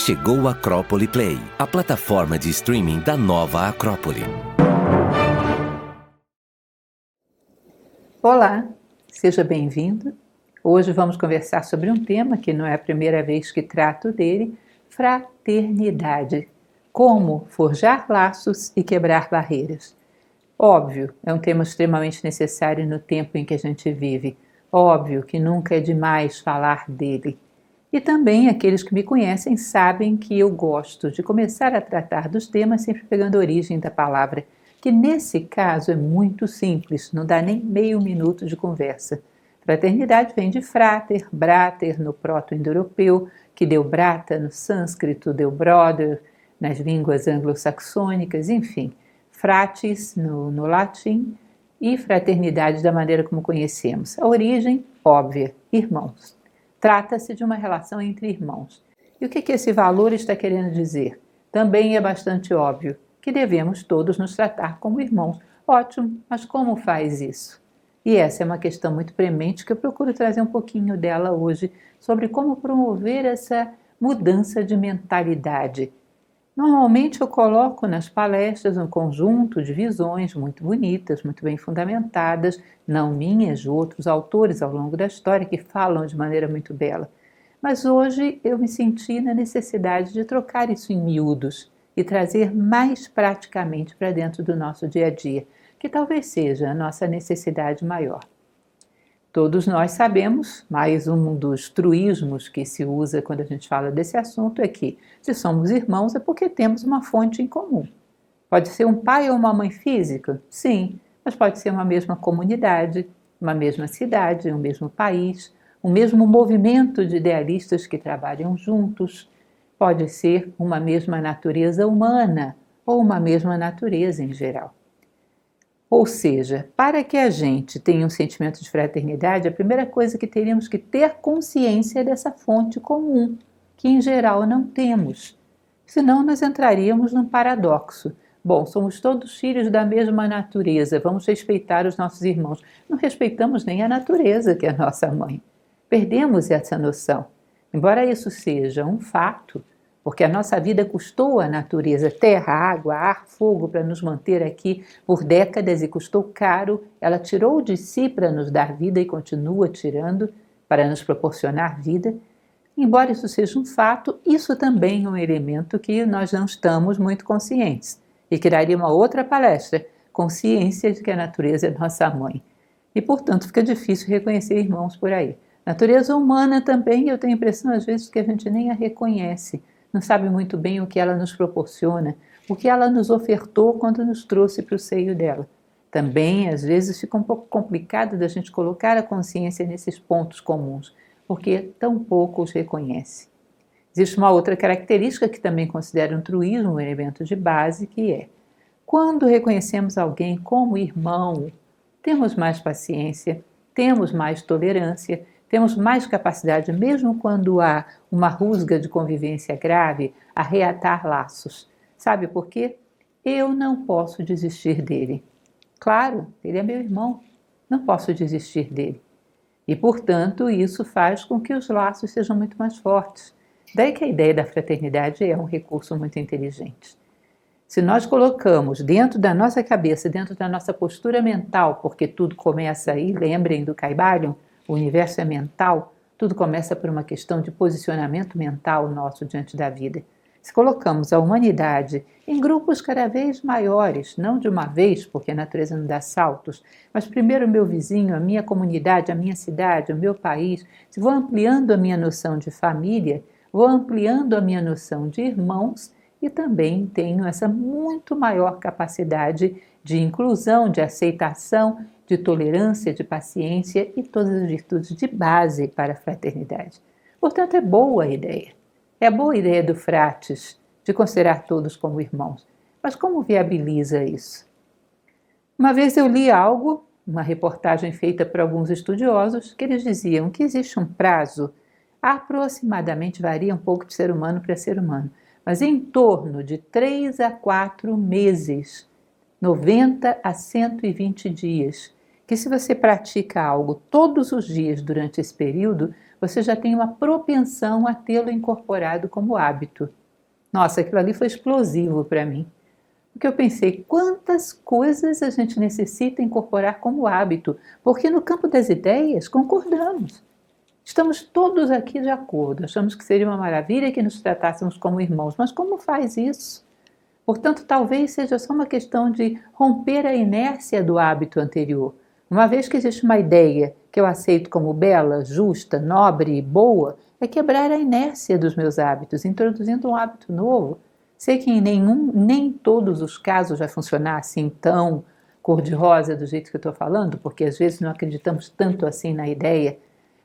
Chegou a Acrópole Play, a plataforma de streaming da nova Acrópole. Olá, seja bem-vindo. Hoje vamos conversar sobre um tema que não é a primeira vez que trato dele, fraternidade. Como forjar laços e quebrar barreiras. Óbvio, é um tema extremamente necessário no tempo em que a gente vive. Óbvio que nunca é demais falar dele. E também aqueles que me conhecem sabem que eu gosto de começar a tratar dos temas sempre pegando a origem da palavra, que nesse caso é muito simples, não dá nem meio minuto de conversa. Fraternidade vem de frater, brater no proto-indo-europeu, que deu brata no sânscrito, deu brother nas línguas anglo-saxônicas, enfim, fratis no latim e fraternidade da maneira como conhecemos. A origem, óbvia, irmãos. Trata-se de uma relação entre irmãos. E o que esse valor está querendo dizer? Também é bastante óbvio que devemos todos nos tratar como irmãos. Ótimo, mas como faz isso? E essa é uma questão muito premente que eu procuro trazer um pouquinho dela hoje, sobre como promover essa mudança de mentalidade. Normalmente eu coloco nas palestras um conjunto de visões muito bonitas, muito bem fundamentadas, não minhas, de outros autores ao longo da história que falam de maneira muito bela. Mas hoje eu me senti na necessidade de trocar isso em miúdos e trazer mais praticamente para dentro do nosso dia a dia, que talvez seja a nossa necessidade maior. Todos nós sabemos, mais um dos truísmos que se usa quando a gente fala desse assunto é que, se somos irmãos, é porque temos uma fonte em comum. Pode ser um pai ou uma mãe física? Sim, mas pode ser uma mesma comunidade, uma mesma cidade, um mesmo país, um mesmo movimento de idealistas que trabalham juntos. Pode ser uma mesma natureza humana ou uma mesma natureza em geral. Ou seja, para que a gente tenha um sentimento de fraternidade, a primeira coisa que teríamos que ter consciência é dessa fonte comum, que em geral não temos. Senão nós entraríamos num paradoxo. Bom, somos todos filhos da mesma natureza, vamos respeitar os nossos irmãos. Não respeitamos nem a natureza, que é a nossa mãe. Perdemos essa noção. Embora isso seja um fato, porque a nossa vida custou à natureza terra, água, ar, fogo para nos manter aqui por décadas e custou caro. Ela tirou de si para nos dar vida e continua tirando para nos proporcionar vida. Embora isso seja um fato, isso também é um elemento que nós não estamos muito conscientes e que daria uma outra palestra, consciência de que a natureza é nossa mãe. E, portanto, fica difícil reconhecer irmãos por aí. Natureza humana também, eu tenho a impressão às vezes que a gente nem a reconhece. Não sabe muito bem o que ela nos proporciona, o que ela nos ofertou quando nos trouxe para o seio dela. Também, às vezes, fica um pouco complicado da gente colocar a consciência nesses pontos comuns, porque tão pouco os reconhece. Existe uma outra característica que também considero um truísmo, um elemento de base, que é: quando reconhecemos alguém como irmão, temos mais paciência, temos mais tolerância, temos mais capacidade, mesmo quando há uma rusga de convivência grave, a reatar laços. Sabe por quê? Eu não posso desistir dele. Claro, ele é meu irmão, não posso desistir dele. E, portanto, isso faz com que os laços sejam muito mais fortes. Daí que a ideia da fraternidade é um recurso muito inteligente. Se nós colocamos dentro da nossa cabeça, dentro da nossa postura mental, porque tudo começa aí, lembrem do Kybalion, o universo é mental, tudo começa por uma questão de posicionamento mental nosso diante da vida. Se colocamos a humanidade em grupos cada vez maiores, não de uma vez, porque a natureza não dá saltos, mas primeiro o meu vizinho, a minha comunidade, a minha cidade, o meu país, se vou ampliando a minha noção de família, vou ampliando a minha noção de irmãos e também tenho essa muito maior capacidade de inclusão, de aceitação, de tolerância, de paciência e todas as virtudes de base para a fraternidade. Portanto, é boa a ideia. É a boa ideia do Frates, de considerar todos como irmãos. Mas como viabiliza isso? Uma vez eu li algo, uma reportagem feita por alguns estudiosos, que eles diziam que existe um prazo, aproximadamente varia um pouco de ser humano para ser humano, mas em torno de 3 a 4 meses, 90 a 120 dias, que se você pratica algo todos os dias durante esse período, você já tem uma propensão a tê-lo incorporado como hábito. Nossa, aquilo ali foi explosivo para mim. Porque eu pensei, quantas coisas a gente necessita incorporar como hábito, porque no campo das ideias concordamos. Estamos todos aqui de acordo, achamos que seria uma maravilha que nos tratássemos como irmãos, mas como faz isso? Portanto, talvez seja só uma questão de romper a inércia do hábito anterior. Uma vez que existe uma ideia que eu aceito como bela, justa, nobre e boa, é quebrar a inércia dos meus hábitos, introduzindo um hábito novo. Sei que em nem todos os casos vai funcionar assim tão cor-de-rosa do jeito que eu estou falando, porque às vezes não acreditamos tanto assim na ideia,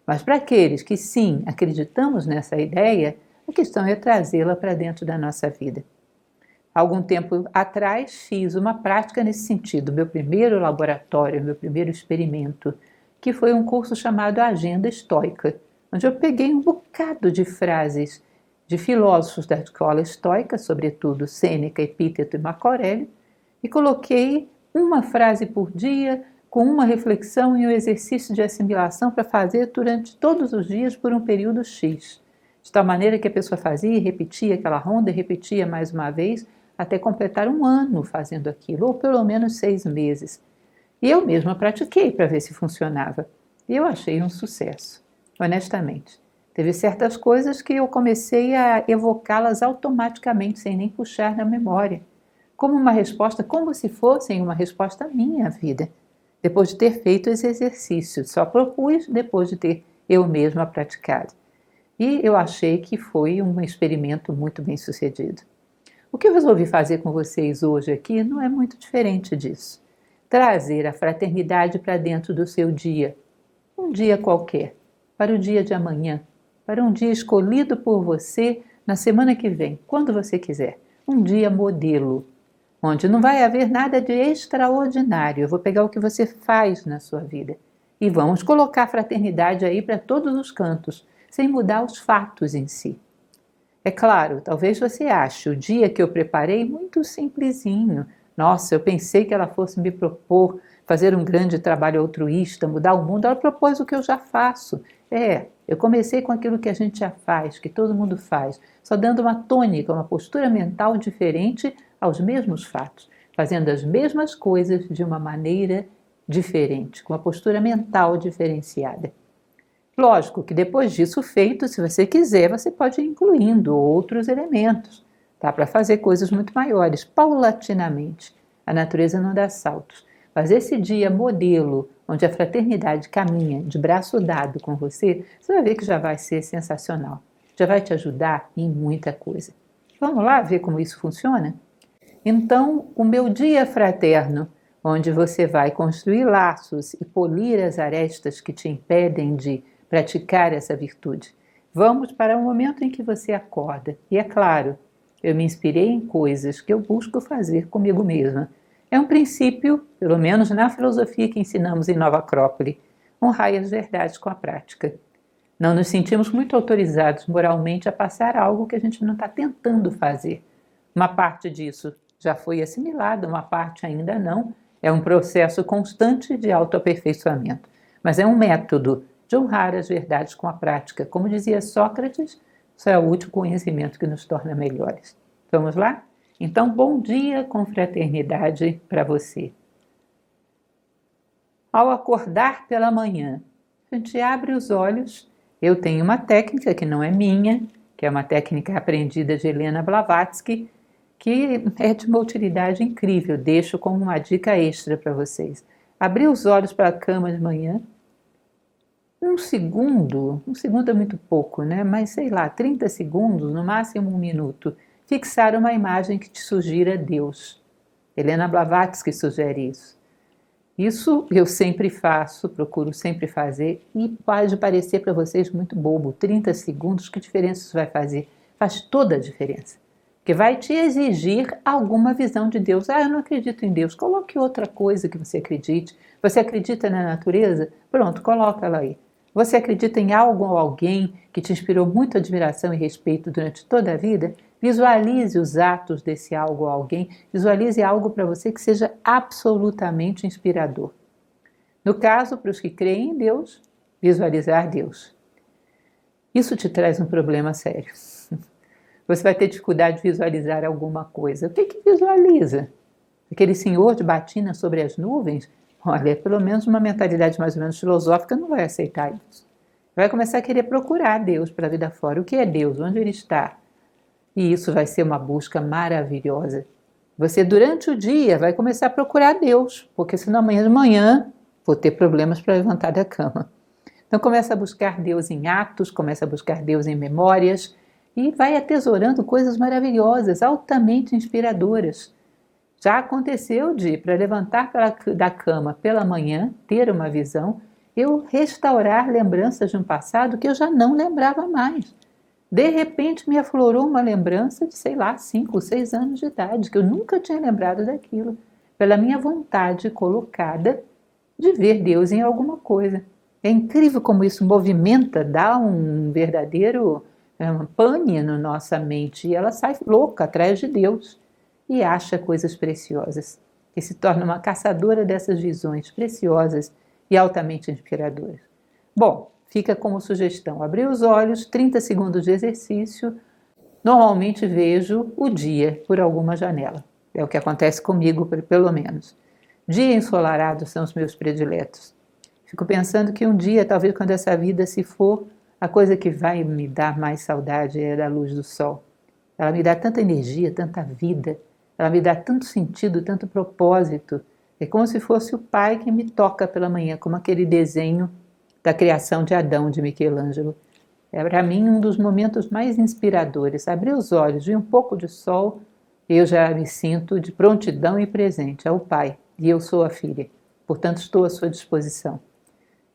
mas para aqueles que sim acreditamos nessa ideia, a questão é trazê-la para dentro da nossa vida. Algum tempo atrás fiz uma prática nesse sentido, meu primeiro laboratório, meu primeiro experimento, que foi um curso chamado Agenda Estoica, onde eu peguei um bocado de frases de filósofos da escola estoica, sobretudo Sêneca, Epíteto e Marco Aurélio, e coloquei uma frase por dia, com uma reflexão e um exercício de assimilação para fazer durante todos os dias por um período X. De tal maneira que a pessoa fazia e repetia aquela ronda e repetia mais uma vez, até completar um ano fazendo aquilo, ou pelo menos 6 meses. E eu mesma pratiquei para ver se funcionava. E eu achei um sucesso, honestamente. Teve certas coisas que eu comecei a evocá-las automaticamente, sem nem puxar na memória, como uma resposta, como se fossem uma resposta à minha vida, depois de ter feito esse exercício. Só propus depois de ter eu mesma praticado. E eu achei que foi um experimento muito bem sucedido. O que eu resolvi fazer com vocês hoje aqui não é muito diferente disso. Trazer a fraternidade para dentro do seu dia, um dia qualquer, para o dia de amanhã, para um dia escolhido por você na semana que vem, quando você quiser. Um dia modelo, onde não vai haver nada de extraordinário. Eu vou pegar o que você faz na sua vida e vamos colocar a fraternidade aí para todos os cantos, sem mudar os fatos em si. É claro, talvez você ache o dia que eu preparei muito simplesinho. Nossa, eu pensei que ela fosse me propor fazer um grande trabalho altruísta, mudar o mundo. Ela propôs o que eu já faço. Eu comecei com aquilo que a gente já faz, que todo mundo faz, só dando uma tônica, uma postura mental diferente aos mesmos fatos, fazendo as mesmas coisas de uma maneira diferente, com uma postura mental diferenciada. Lógico que depois disso feito, se você quiser, você pode ir incluindo outros elementos, tá? Para fazer coisas muito maiores, paulatinamente. A natureza não dá saltos. Mas esse dia modelo, onde a fraternidade caminha de braço dado com você, você vai ver que já vai ser sensacional. Já vai te ajudar em muita coisa. Vamos lá ver como isso funciona? Então, o meu dia fraterno, onde você vai construir laços e polir as arestas que te impedem de praticar essa virtude. Vamos para o momento em que você acorda. E é claro, eu me inspirei em coisas que eu busco fazer comigo mesma. É um princípio, pelo menos na filosofia que ensinamos em Nova Acrópole, honrar as verdades com a prática. Não nos sentimos muito autorizados moralmente a passar algo que a gente não está tentando fazer. Uma parte disso já foi assimilada, uma parte ainda não. É um processo constante de autoaperfeiçoamento. Mas é um método de honrar as verdades com a prática. Como dizia Sócrates, isso é o último conhecimento que nos torna melhores. Vamos lá? Então, bom dia com fraternidade para você. Ao acordar pela manhã, a gente abre os olhos. Eu tenho uma técnica que não é minha, que é uma técnica aprendida de Helena Blavatsky, que é de uma utilidade incrível. Deixo como uma dica extra para vocês. Abrir os olhos para a cama de manhã, um segundo é muito pouco, né? Mas sei lá, 30 segundos, no máximo 1 minuto, fixar uma imagem que te sugira Deus. Helena Blavatsky sugere isso. Isso eu sempre faço, procuro sempre fazer, e pode parecer para vocês muito bobo. 30 segundos, que diferença isso vai fazer? Faz toda a diferença. Porque vai te exigir alguma visão de Deus. Eu não acredito em Deus. Coloque outra coisa que você acredite. Você acredita na natureza? Pronto, coloca ela aí. Você acredita em algo ou alguém que te inspirou muita admiração e respeito durante toda a vida? Visualize os atos desse algo ou alguém. Visualize algo para você que seja absolutamente inspirador. No caso, para os que creem em Deus, visualizar Deus. Isso te traz um problema sério. Você vai ter dificuldade de visualizar alguma coisa. O que visualiza? Aquele senhor de batina sobre as nuvens? Olha, pelo menos uma mentalidade mais ou menos filosófica não vai aceitar isso. Vai começar a querer procurar Deus para a vida fora. O que é Deus? Onde Ele está? E isso vai ser uma busca maravilhosa. Você, durante o dia, vai começar a procurar Deus, porque senão amanhã de manhã vou ter problemas para levantar da cama. Então começa a buscar Deus em atos, começa a buscar Deus em memórias e vai atesorando coisas maravilhosas, altamente inspiradoras. Já aconteceu para levantar da cama pela manhã, ter uma visão, eu restaurar lembranças de um passado que eu já não lembrava mais. De repente me aflorou uma lembrança de, 5 ou 6 anos de idade, que eu nunca tinha lembrado daquilo, pela minha vontade colocada de ver Deus em alguma coisa. É incrível como isso movimenta, dá um verdadeiro pane na nossa mente, e ela sai louca atrás de Deus e acha coisas preciosas, e se torna uma caçadora dessas visões preciosas e altamente inspiradoras. Bom, fica como sugestão, abrir os olhos, 30 segundos de exercício. Normalmente vejo o dia por alguma janela. É o que acontece comigo, pelo menos. Dia ensolarado são os meus prediletos. Fico pensando que um dia, talvez quando essa vida se for, a coisa que vai me dar mais saudade é da luz do sol. Ela me dá tanta energia, tanta vida, ela me dá tanto sentido, tanto propósito. É como se fosse o Pai que me toca pela manhã, como aquele desenho da criação de Adão, de Michelangelo. É para mim um dos momentos mais inspiradores. Abrir os olhos, ver um pouco de sol, eu já me sinto de prontidão e presente ao Pai, e eu sou a filha, portanto estou à sua disposição.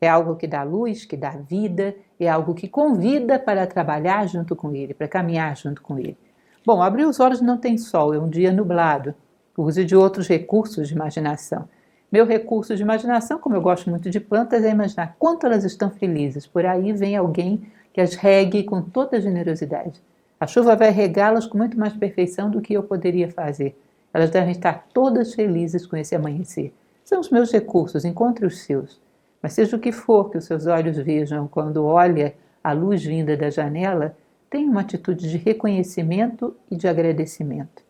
É algo que dá luz, que dá vida, é algo que convida para trabalhar junto com Ele, para caminhar junto com Ele. Bom, abrir os olhos não tem sol, é um dia nublado. Use de outros recursos de imaginação. Meu recurso de imaginação, como eu gosto muito de plantas, é imaginar quanto elas estão felizes. Por aí vem alguém que as regue com toda a generosidade. A chuva vai regá-las com muito mais perfeição do que eu poderia fazer. Elas devem estar todas felizes com esse amanhecer. São os meus recursos, encontre os seus. Mas seja o que for que os seus olhos vejam quando olha a luz vinda da janela, tenha uma atitude de reconhecimento e de agradecimento.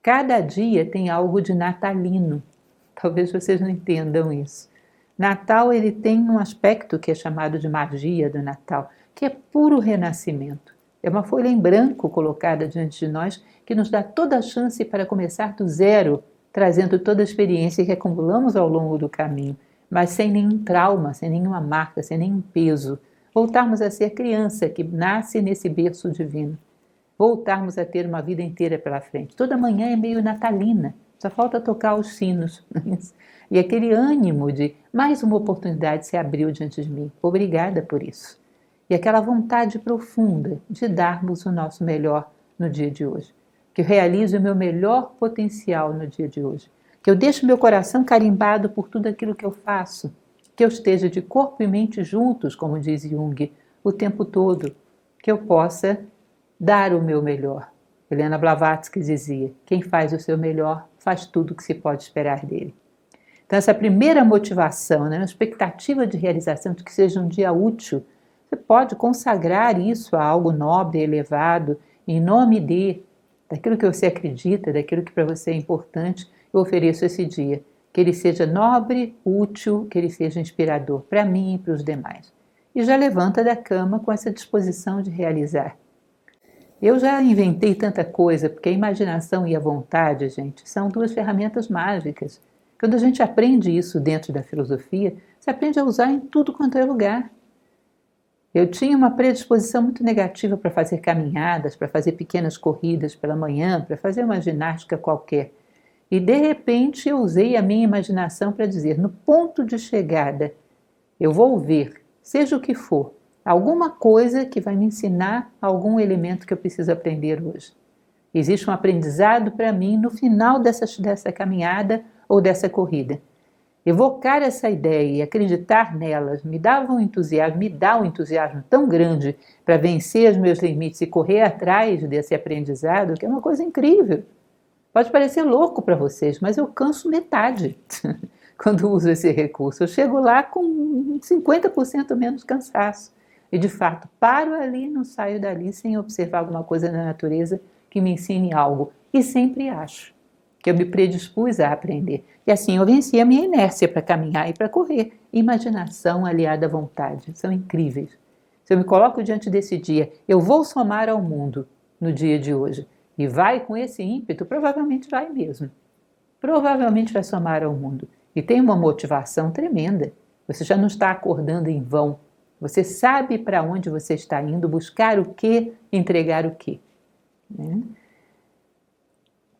Cada dia tem algo de natalino. Talvez vocês não entendam isso. Natal ele tem um aspecto que é chamado de magia do Natal, que é puro renascimento. É uma folha em branco colocada diante de nós que nos dá toda a chance para começar do zero, trazendo toda a experiência que acumulamos ao longo do caminho, mas sem nenhum trauma, sem nenhuma marca, sem nenhum peso. Voltarmos a ser criança que nasce nesse berço divino. Voltarmos a ter uma vida inteira pela frente. Toda manhã é meio natalina, só falta tocar os sinos. E aquele ânimo de mais uma oportunidade se abriu diante de mim. Obrigada por isso. E aquela vontade profunda de darmos o nosso melhor no dia de hoje. Que eu realize o meu melhor potencial no dia de hoje. Que eu deixe meu coração carimbado por tudo aquilo que eu faço. Que eu esteja de corpo e mente juntos, como diz Jung, o tempo todo. Que eu possa dar o meu melhor. Helena Blavatsky dizia, quem faz o seu melhor faz tudo o que se pode esperar dele. Então essa primeira motivação, né, a expectativa de realização de que seja um dia útil, você pode consagrar isso a algo nobre, elevado, em nome de, daquilo que você acredita, daquilo que para você é importante, eu ofereço esse dia. Que ele seja nobre, útil, que ele seja inspirador para mim e para os demais. E já levanta da cama com essa disposição de realizar. Eu já inventei tanta coisa, porque a imaginação e a vontade, gente, são duas ferramentas mágicas. Quando a gente aprende isso dentro da filosofia, você aprende a usar em tudo quanto é lugar. Eu tinha uma predisposição muito negativa para fazer caminhadas, para fazer pequenas corridas pela manhã, para fazer uma ginástica qualquer. E de repente eu usei a minha imaginação para dizer, no ponto de chegada, eu vou ver, seja o que for, alguma coisa que vai me ensinar algum elemento que eu preciso aprender hoje. Existe um aprendizado para mim no final dessa caminhada ou dessa corrida. Evocar essa ideia e acreditar nelas me dá um entusiasmo tão grande para vencer os meus limites e correr atrás desse aprendizado, que é uma coisa incrível. Pode parecer louco para vocês, mas eu canso metade quando uso esse recurso. Eu chego lá com 50% menos cansaço. E, de fato, paro ali e não saio dali sem observar alguma coisa na natureza que me ensine algo. E sempre acho que eu me predispus a aprender. E assim eu venci a minha inércia para caminhar e para correr. Imaginação aliada à vontade. São incríveis. Se eu me coloco diante desse dia, eu vou somar ao mundo no dia de hoje. E vai com esse ímpeto, provavelmente vai mesmo. Provavelmente vai somar ao mundo. E tem uma motivação tremenda. Você já não está acordando em vão. Você sabe para onde você está indo, buscar o quê, entregar o quê.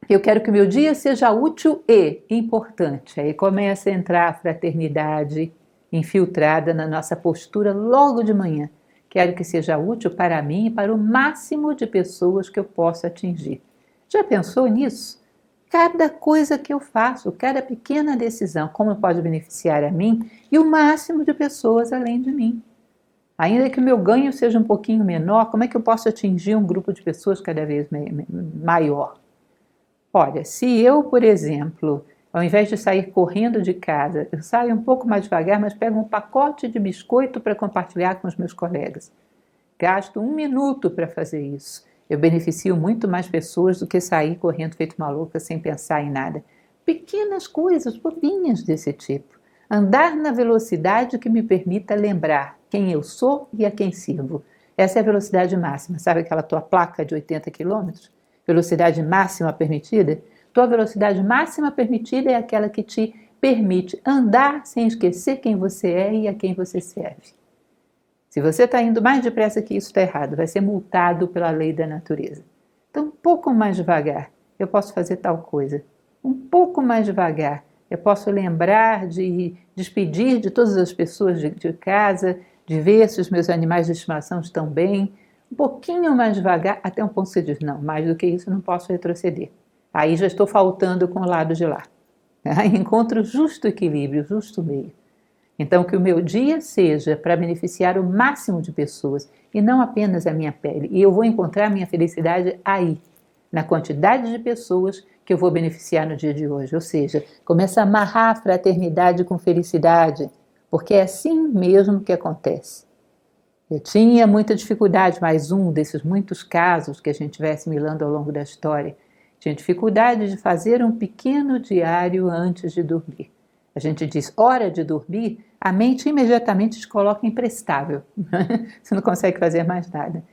Eu quero que o meu dia seja útil e importante. Aí começa a entrar a fraternidade infiltrada na nossa postura logo de manhã. Quero que seja útil para mim e para o máximo de pessoas que eu possa atingir. Já pensou nisso? Cada coisa que eu faço, cada pequena decisão, como pode beneficiar a mim e o máximo de pessoas além de mim. Ainda que o meu ganho seja um pouquinho menor, como é que eu posso atingir um grupo de pessoas cada vez maior? Olha, se eu, por exemplo, ao invés de sair correndo de casa, eu saio um pouco mais devagar, mas pego um pacote de biscoito para compartilhar com os meus colegas. Gasto 1 minuto para fazer isso. Eu beneficio muito mais pessoas do que sair correndo feito maluca sem pensar em nada. Pequenas coisas, bobinhas desse tipo. Andar na velocidade que me permita lembrar quem eu sou e a quem sirvo. Essa é a velocidade máxima. Sabe aquela tua placa de 80 km? Velocidade máxima permitida? Tua velocidade máxima permitida é aquela que te permite andar sem esquecer quem você é e a quem você serve. Se você está indo mais depressa que isso, está errado. Vai ser multado pela lei da natureza. Então, um pouco mais devagar, eu posso fazer tal coisa. Um pouco mais devagar, eu posso lembrar de despedir de todas as pessoas de casa, de ver se os meus animais de estimação estão bem. Um pouquinho mais devagar, até um ponto você diz, não, mais do que isso eu não posso retroceder. Aí já estou faltando com o lado de lá. Aí encontro o justo equilíbrio, o justo meio. Então, que o meu dia seja para beneficiar o máximo de pessoas e não apenas a minha pele. E eu vou encontrar a minha felicidade aí, na quantidade de pessoas que eu vou beneficiar no dia de hoje. Ou seja, começa a amarrar a fraternidade com felicidade, porque é assim mesmo que acontece. Eu tinha muita dificuldade, mais um desses muitos casos que a gente vai assimilando ao longo da história. Tinha dificuldade de fazer um pequeno diário antes de dormir. A gente diz, hora de dormir, a mente imediatamente te coloca imprestável. Você não consegue fazer mais nada.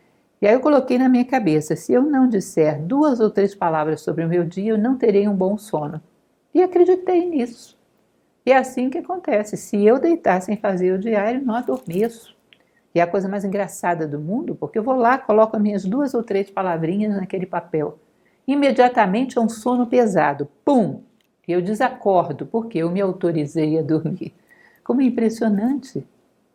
E aí eu coloquei na minha cabeça, se eu não disser 2 ou 3 palavras sobre o meu dia, eu não terei um bom sono. E acreditei nisso. E é assim que acontece. Se eu deitar sem fazer o diário, não adormeço. E é a coisa mais engraçada do mundo, porque eu vou lá, coloco as minhas 2 ou 3 palavrinhas naquele papel. Imediatamente é um sono pesado. Pum! E eu desacordo, porque eu me autorizei a dormir. Como é impressionante!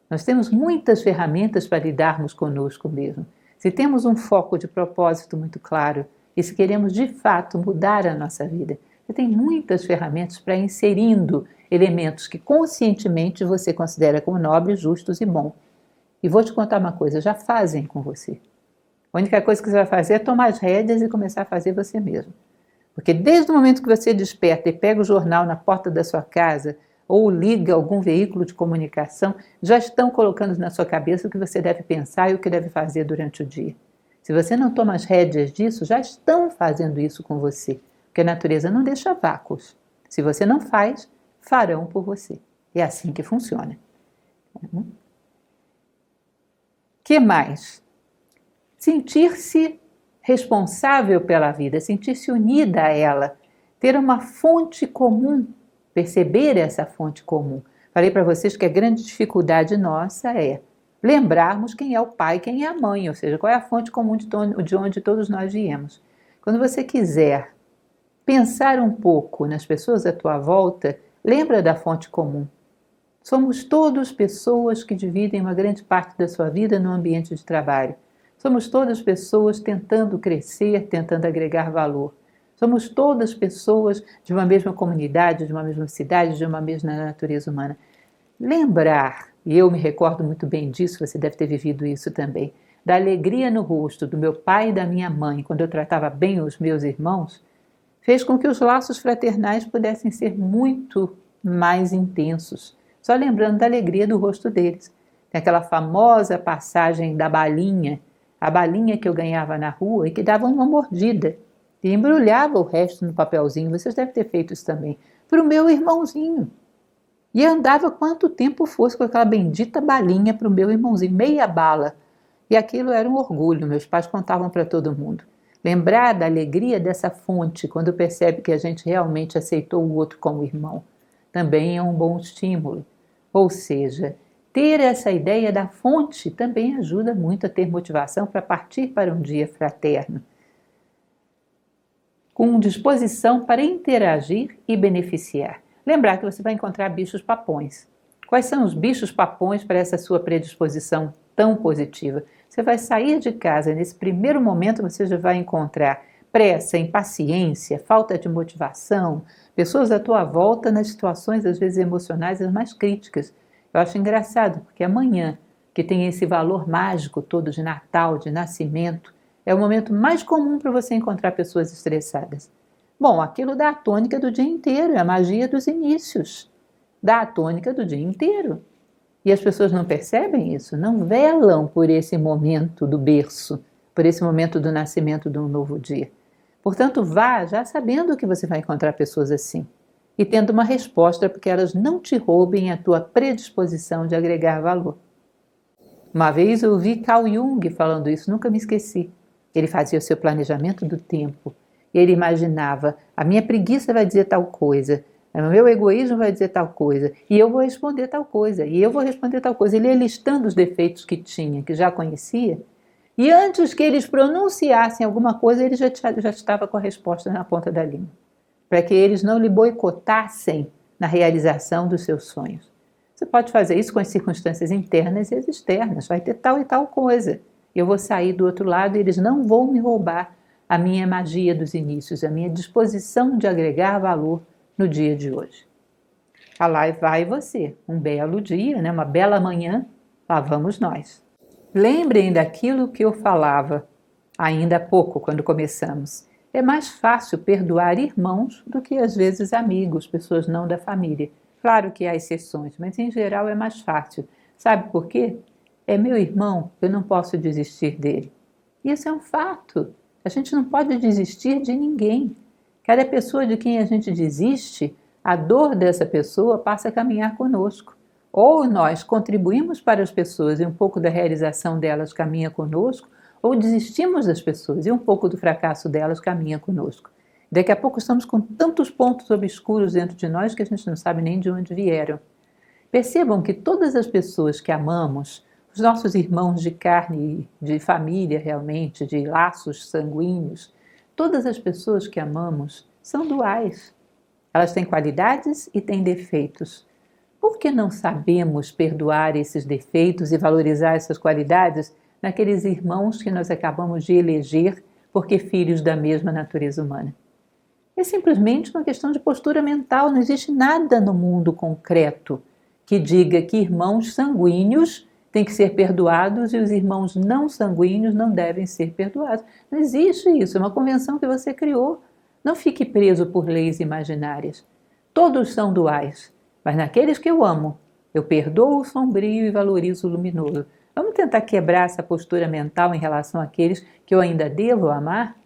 Nós temos muitas ferramentas para lidarmos conosco mesmo. Se temos um foco de propósito muito claro e se queremos de fato mudar a nossa vida, você tem muitas ferramentas para ir inserindo elementos que conscientemente você considera como nobres, justos e bons. E vou te contar uma coisa, já fazem com você. A única coisa que você vai fazer é tomar as rédeas e começar a fazer você mesmo. Porque desde o momento que você desperta e pega o jornal na porta da sua casa ou liga algum veículo de comunicação, já estão colocando na sua cabeça o que você deve pensar e o que deve fazer durante o dia. Se você não toma as rédeas disso, já estão fazendo isso com você, porque a natureza não deixa vácuos. Se você não faz, farão por você. É assim que funciona. Que mais? Sentir-se responsável pela vida, sentir-se unida a ela, ter uma fonte comum, perceber essa fonte comum. Falei para vocês que a grande dificuldade nossa é lembrarmos quem é o pai, quem é a mãe, ou seja, qual é a fonte comum de onde todos nós viemos. Quando você quiser pensar um pouco nas pessoas à tua volta, lembra da fonte comum. Somos todos pessoas que dividem uma grande parte da sua vida no ambiente de trabalho. Somos todas pessoas tentando crescer, tentando agregar valor. Somos todas pessoas de uma mesma comunidade, de uma mesma cidade, de uma mesma natureza humana. Lembrar, e eu me recordo muito bem disso, você deve ter vivido isso também, da alegria no rosto do meu pai e da minha mãe, quando eu tratava bem os meus irmãos, fez com que os laços fraternais pudessem ser muito mais intensos, só lembrando da alegria do rosto deles. Tem aquela famosa passagem da balinha, a balinha que eu ganhava na rua e que dava uma mordida e embrulhava o resto no papelzinho, vocês devem ter feito isso também, para o meu irmãozinho. E andava quanto tempo fosse com aquela bendita balinha para o meu irmãozinho, meia bala. E aquilo era um orgulho, meus pais contavam para todo mundo. Lembrar da alegria dessa fonte quando percebe que a gente realmente aceitou o outro como irmão, também é um bom estímulo. Ou seja, ter essa ideia da fonte também ajuda muito a ter motivação para partir para um dia fraterno, com disposição para interagir e beneficiar. Lembrar que você vai encontrar bichos papões. Quais são os bichos papões para essa sua predisposição tão positiva? Você vai sair de casa, nesse primeiro momento você já vai encontrar pressa, impaciência, falta de motivação, pessoas à tua volta nas situações, às vezes emocionais, as mais críticas. Eu acho engraçado, porque amanhã, que tem esse valor mágico todo de Natal, de nascimento, é o momento mais comum para você encontrar pessoas estressadas. Bom, aquilo dá a tônica do dia inteiro, é a magia dos inícios. Dá a tônica do dia inteiro. E as pessoas não percebem isso, não velam por esse momento do berço, por esse momento do nascimento de um novo dia. Portanto, vá já sabendo que você vai encontrar pessoas assim e tendo uma resposta para que elas não te roubem a tua predisposição de agregar valor. Uma vez eu ouvi Carl Jung falando isso, nunca me esqueci. Ele fazia o seu planejamento do tempo e ele imaginava, a minha preguiça vai dizer tal coisa, o meu egoísmo vai dizer tal coisa, e eu vou responder tal coisa, e eu vou responder tal coisa. Ele ia listando os defeitos que tinha, que já conhecia, e antes que eles pronunciassem alguma coisa, ele já estava com a resposta na ponta da língua, para que eles não lhe boicotassem na realização dos seus sonhos. Você pode fazer isso com as circunstâncias internas e as externas, vai ter tal e tal coisa. Eu vou sair do outro lado e eles não vão me roubar a minha magia dos inícios, a minha disposição de agregar valor no dia de hoje. Lá vai você, um belo dia, uma bela manhã, lá vamos nós. Lembrem daquilo que eu falava ainda há pouco, quando começamos. É mais fácil perdoar irmãos do que às vezes amigos, pessoas não da família. Claro que há exceções, mas em geral é mais fácil. Sabe por quê? É meu irmão, eu não posso desistir dele. Isso é um fato. A gente não pode desistir de ninguém. Cada pessoa de quem a gente desiste, a dor dessa pessoa passa a caminhar conosco. Ou nós contribuímos para as pessoas e um pouco da realização delas caminha conosco, ou desistimos das pessoas e um pouco do fracasso delas caminha conosco. Daqui a pouco estamos com tantos pontos obscuros dentro de nós que a gente não sabe nem de onde vieram. Percebam que todas as pessoas que amamos, os nossos irmãos de carne, de família realmente, de laços sanguíneos, todas as pessoas que amamos são duais. Elas têm qualidades e têm defeitos. Por que não sabemos perdoar esses defeitos e valorizar essas qualidades naqueles irmãos que nós acabamos de eleger porque filhos da mesma natureza humana? É simplesmente uma questão de postura mental, não existe nada no mundo concreto que diga que irmãos sanguíneos têm que ser perdoados e os irmãos não sanguíneos não devem ser perdoados. Não existe isso, é uma convenção que você criou. Não fique preso por leis imaginárias. Todos são duais, mas naqueles que eu amo, Eu perdoo o sombrio e valorizo o luminoso. Vamos tentar quebrar essa postura mental em relação àqueles que eu ainda devo amar?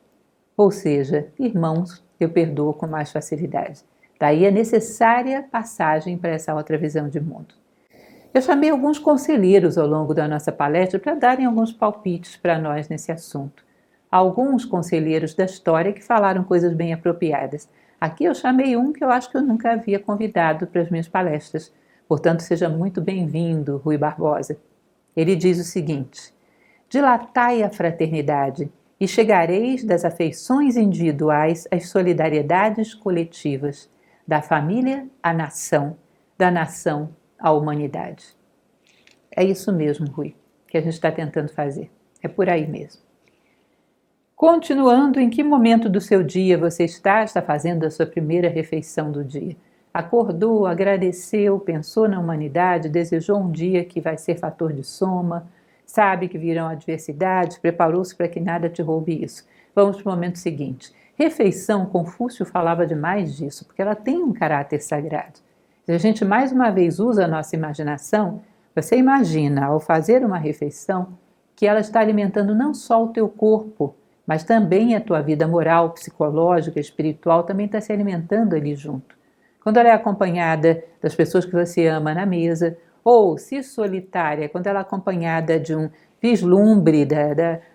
Ou seja, irmãos, eu perdoo com mais facilidade. Daí a necessária passagem para essa outra visão de mundo. Eu chamei alguns conselheiros ao longo da nossa palestra para darem alguns palpites para nós nesse assunto. Alguns conselheiros da história que falaram coisas bem apropriadas. Aqui eu chamei um que eu acho que eu nunca havia convidado para as minhas palestras. Portanto, seja muito bem-vindo, Rui Barbosa. Ele diz o seguinte: dilatai a fraternidade e chegareis das afeições individuais às solidariedades coletivas, da família à nação, da nação à humanidade. É isso mesmo, Rui, que a gente está tentando fazer. É por aí mesmo. Continuando, em que momento do seu dia você está fazendo a sua primeira refeição do dia? Acordou, agradeceu, pensou na humanidade, desejou um dia que vai ser fator de soma, sabe que virão adversidades, preparou-se para que nada te roube isso. Vamos para o momento seguinte. Refeição, Confúcio falava demais disso, porque ela tem um caráter sagrado. Se a gente mais uma vez usa a nossa imaginação, você imagina, ao fazer uma refeição, que ela está alimentando não só o teu corpo, mas também a tua vida moral, psicológica, espiritual, também está se alimentando ali junto. Quando ela é acompanhada das pessoas que você ama na mesa, ou, se solitária, quando ela é acompanhada de um vislumbre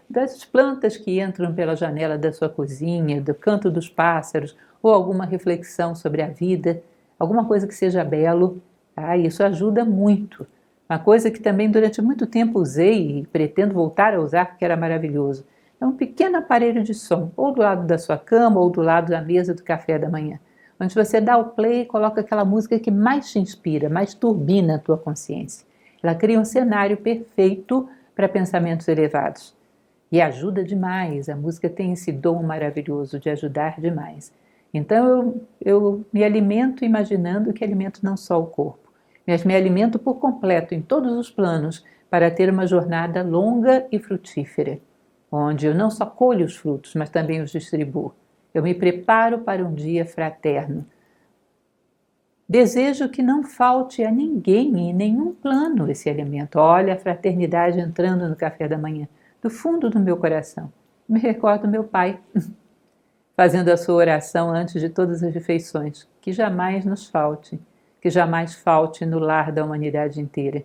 das plantas que entram pela janela da sua cozinha, do canto dos pássaros, ou alguma reflexão sobre a vida, alguma coisa que seja belo, isso ajuda muito. Uma coisa que também durante muito tempo usei e pretendo voltar a usar porque era maravilhoso. É um pequeno aparelho de som, ou do lado da sua cama, ou do lado da mesa do café da manhã, onde você dá o play e coloca aquela música que mais te inspira, mais turbina a tua consciência. Ela cria um cenário perfeito para pensamentos elevados. E ajuda demais, a música tem esse dom maravilhoso de ajudar demais. Então eu me alimento imaginando que alimento não só o corpo, mas me alimento por completo em todos os planos para ter uma jornada longa e frutífera, onde eu não só colho os frutos, mas também os distribuo. Eu me preparo para um dia fraterno. Desejo que não falte a ninguém em nenhum plano esse alimento. Olha a fraternidade entrando no café da manhã, do fundo do meu coração. Me recordo do meu pai, fazendo a sua oração antes de todas as refeições. Que jamais nos falte, que jamais falte no lar da humanidade inteira.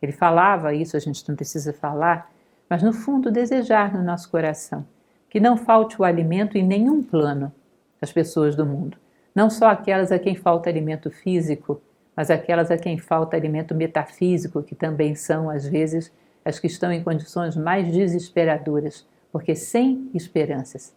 Ele falava isso, a gente não precisa falar, mas no fundo desejar no nosso coração. Que não falte o alimento em nenhum plano das pessoas do mundo. Não só aquelas a quem falta alimento físico, mas aquelas a quem falta alimento metafísico, que também são, às vezes, as que estão em condições mais desesperadoras, porque sem esperanças.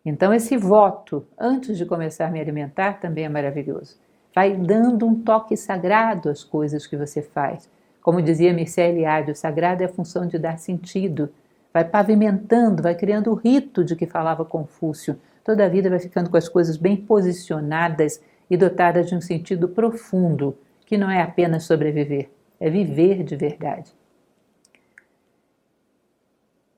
Então esse voto, antes de começar a me alimentar, também é maravilhoso. Vai dando um toque sagrado às coisas que você faz. Como dizia Mircea Eliade, o sagrado é a função de dar sentido. Vai pavimentando, vai criando o rito de que falava Confúcio. Toda a vida vai ficando com as coisas bem posicionadas e dotadas de um sentido profundo, que não é apenas sobreviver, é viver de verdade.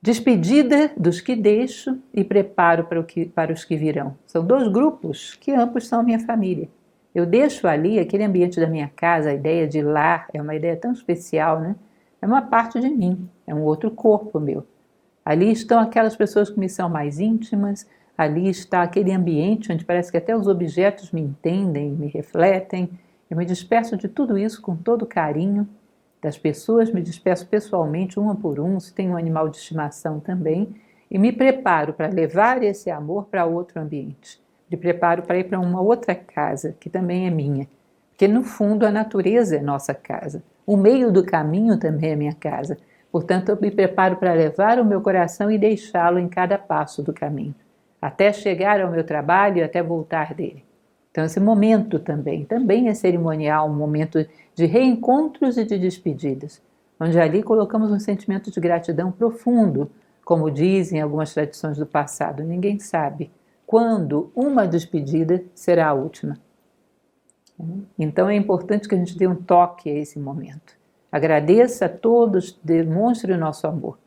Despedida dos que deixo e preparo para os que virão. São dois grupos que ambos são minha família. Eu deixo ali aquele ambiente da minha casa, a ideia de lar é uma ideia tão especial, né? É uma parte de mim, é um outro corpo meu. Ali estão aquelas pessoas que me são mais íntimas, ali está aquele ambiente onde parece que até os objetos me entendem, me refletem. Eu me despeço de tudo isso com todo carinho. Das pessoas me despeço pessoalmente, uma por um, se tem um animal de estimação também, e me preparo para levar esse amor para outro ambiente. Me preparo para ir para uma outra casa, que também é minha. Porque no fundo a natureza é nossa casa. O meio do caminho também é minha casa. Portanto, eu me preparo para levar o meu coração e deixá-lo em cada passo do caminho, até chegar ao meu trabalho e até voltar dele. Então, esse momento também é cerimonial, um momento de reencontros e de despedidas, onde ali colocamos um sentimento de gratidão profundo, como dizem algumas tradições do passado. Ninguém sabe quando uma despedida será a última. Então, é importante que a gente dê um toque a esse momento. Agradeça a todos, demonstre o nosso amor.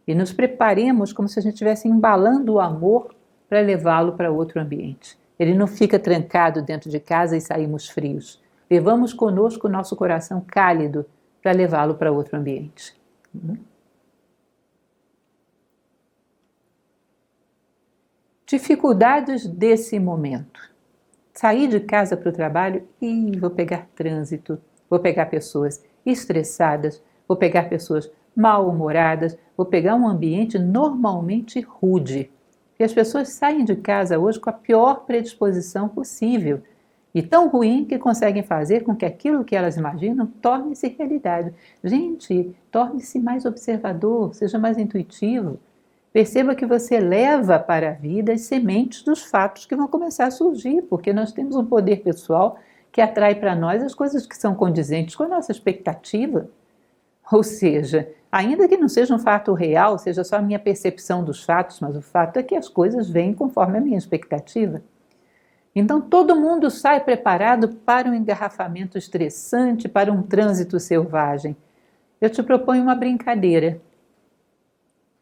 E nos preparemos como se a gente estivesse embalando o amor para levá-lo para outro ambiente. Ele não fica trancado dentro de casa e saímos frios. levamos conosco o nosso coração cálido para levá-lo para outro ambiente. Dificuldades desse momento. Sair de casa para o trabalho e vou pegar trânsito, vou pegar pessoas estressadas, vou pegar pessoas mal-humoradas, vou pegar um ambiente normalmente rude. E as pessoas saem de casa hoje com a pior predisposição possível e tão ruim que conseguem fazer com que aquilo que elas imaginam torne-se realidade. Gente, torne-se mais observador, seja mais intuitivo. Perceba que você leva para a vida as sementes dos fatos que vão começar a surgir, porque nós temos um poder pessoal que atrai para nós as coisas que são condizentes com a nossa expectativa. Ou seja, ainda que não seja um fato real, seja só a minha percepção dos fatos, mas o fato é que as coisas vêm conforme a minha expectativa. Então todo mundo sai preparado para um engarrafamento estressante, para um trânsito selvagem. Eu te proponho uma brincadeira.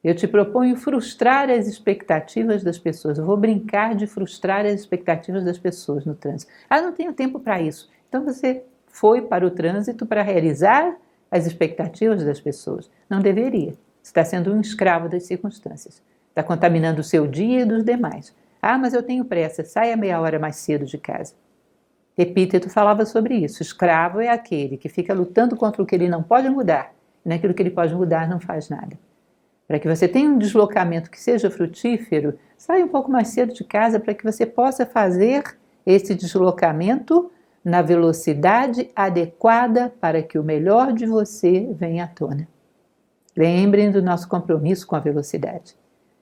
Eu te proponho frustrar as expectativas das pessoas. Eu vou brincar de frustrar as expectativas das pessoas no trânsito. Não tenho tempo para isso. Então você foi para o trânsito para realizar as expectativas das pessoas. Não deveria. Você está sendo um escravo das circunstâncias. Está contaminando o seu dia e dos demais. Mas eu tenho pressa. Saia meia hora mais cedo de casa. Epíteto falava sobre isso. Escravo é aquele que fica lutando contra o que ele não pode mudar. E naquilo que ele pode mudar não faz nada. Para que você tenha um deslocamento que seja frutífero, saia um pouco mais cedo de casa para que você possa fazer esse deslocamento na velocidade adequada para que o melhor de você venha à tona. Lembrem do nosso compromisso com a velocidade.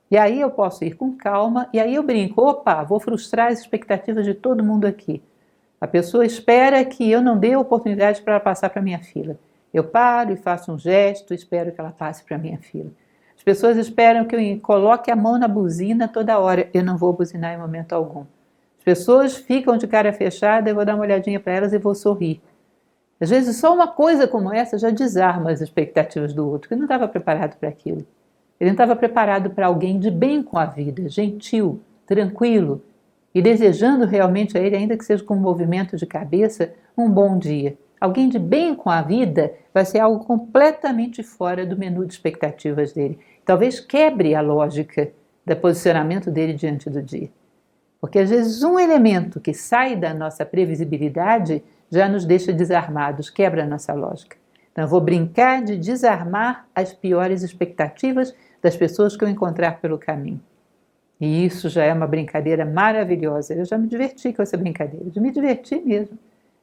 E aí eu posso ir com calma, e aí eu brinco, vou frustrar as expectativas de todo mundo aqui. A pessoa espera que eu não dê oportunidade para ela passar para a minha fila. Eu paro e faço um gesto, espero que ela passe para a minha fila. As pessoas esperam que eu coloque a mão na buzina toda hora. Eu não vou buzinar em momento algum. As pessoas ficam de cara fechada, eu vou dar uma olhadinha para elas e vou sorrir. Às vezes só uma coisa como essa já desarma as expectativas do outro, que não estava preparado para aquilo. Ele não estava preparado para alguém de bem com a vida, gentil, tranquilo e desejando realmente a ele, ainda que seja com um movimento de cabeça, um bom dia. Alguém de bem com a vida vai ser algo completamente fora do menu de expectativas dele. Talvez quebre a lógica do posicionamento dele diante do dia. Porque às vezes um elemento que sai da nossa previsibilidade já nos deixa desarmados, quebra a nossa lógica. Então eu vou brincar de desarmar as piores expectativas das pessoas que eu encontrar pelo caminho. E isso já é uma brincadeira maravilhosa. Eu já me diverti com essa brincadeira, de me divertir mesmo.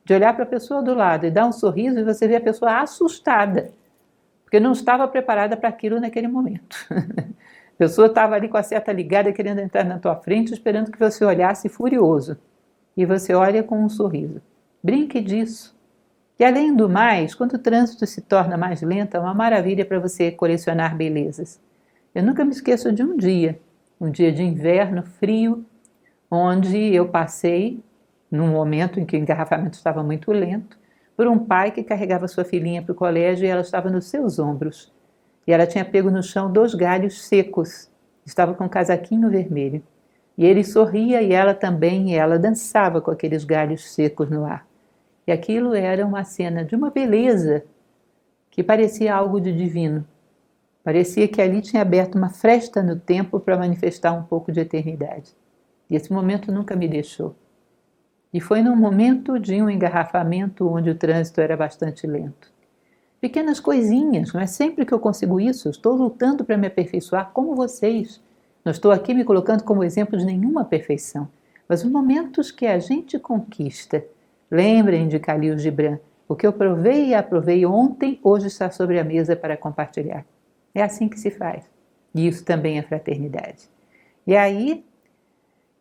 De olhar para a pessoa do lado e dar um sorriso e você ver a pessoa assustada, porque não estava preparada para aquilo naquele momento. A pessoa estava ali com a seta ligada, querendo entrar na tua frente, esperando que você olhasse furioso. E você olha com um sorriso. Brinque disso. E além do mais, quando o trânsito se torna mais lento, é uma maravilha para você colecionar belezas. Eu nunca me esqueço de um dia de inverno frio, onde eu passei, num momento em que o engarrafamento estava muito lento, por um pai que carregava sua filhinha para o colégio e ela estava nos seus ombros. E ela tinha pego no chão 2 galhos secos, estava com um casaquinho vermelho. E ele sorria e ela também, e ela dançava com aqueles galhos secos no ar. E aquilo era uma cena de uma beleza que parecia algo de divino. Parecia que ali tinha aberto uma fresta no tempo para manifestar um pouco de eternidade. E esse momento nunca me deixou. E foi num momento de um engarrafamento onde o trânsito era bastante lento. Pequenas coisinhas, não é sempre que eu consigo isso, eu estou lutando para me aperfeiçoar como vocês. Não estou aqui me colocando como exemplo de nenhuma perfeição, mas os momentos que a gente conquista. Lembrem de Khalil Gibran, o que eu provei e aprovei ontem, hoje está sobre a mesa para compartilhar. É assim que se faz. E isso também é fraternidade. E aí,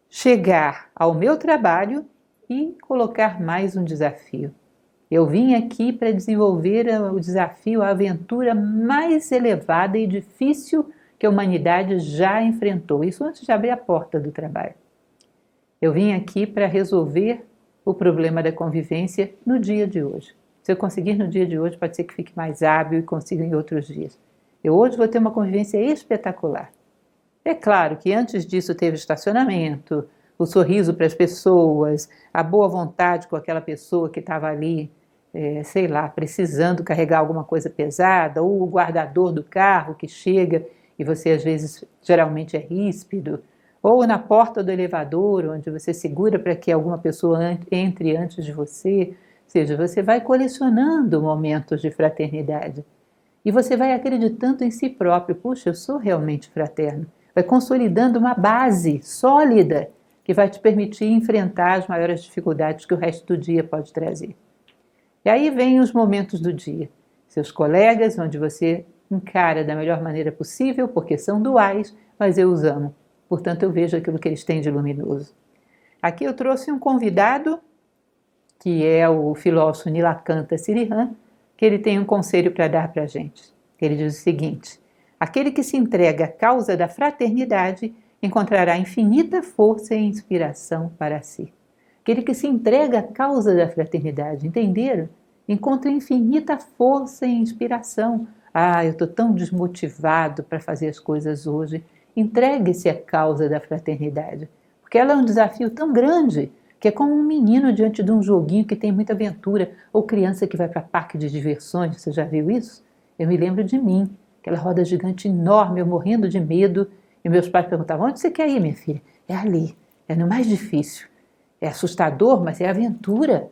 chegar ao meu trabalho e colocar mais um desafio. Eu vim aqui para desenvolver o desafio, a aventura mais elevada e difícil que a humanidade já enfrentou. Isso antes de abrir a porta do trabalho. Eu vim aqui para resolver o problema da convivência no dia de hoje. Se eu conseguir no dia de hoje, pode ser que fique mais hábil e consiga em outros dias. Eu hoje vou ter uma convivência espetacular. É claro que antes disso teve estacionamento, o sorriso para as pessoas, a boa vontade com aquela pessoa que estava ali, sei lá, precisando carregar alguma coisa pesada, ou o guardador do carro que chega e você às vezes geralmente é ríspido, ou na porta do elevador, onde você segura para que alguma pessoa entre antes de você. Ou seja, você vai colecionando momentos de fraternidade. E você vai acreditando em si próprio. Puxa, eu sou realmente fraterno. Vai consolidando uma base sólida que vai te permitir enfrentar as maiores dificuldades que o resto do dia pode trazer. E aí vem os momentos do dia. Seus colegas, onde você encara da melhor maneira possível, porque são duais, mas eu os amo. Portanto, eu vejo aquilo que eles têm de luminoso. Aqui eu trouxe um convidado, que é o filósofo Nilakanta Sirihan, que ele tem um conselho para dar para a gente. Ele diz o seguinte: aquele que se entrega à causa da fraternidade encontrará infinita força e inspiração para si. Aquele que se entrega à causa da fraternidade, entenderam? Encontra infinita força e inspiração. Ah, eu estou tão desmotivado para fazer as coisas hoje. Entregue-se à causa da fraternidade, porque ela é um desafio tão grande que é como um menino diante de um joguinho que tem muita aventura, ou criança que vai para parque de diversões. Você já viu isso? Eu me lembro de mim, aquela roda gigante enorme, eu morrendo de medo, e meus pais perguntavam: onde você quer ir, minha filha? É ali, é no mais difícil. É assustador, mas é aventura.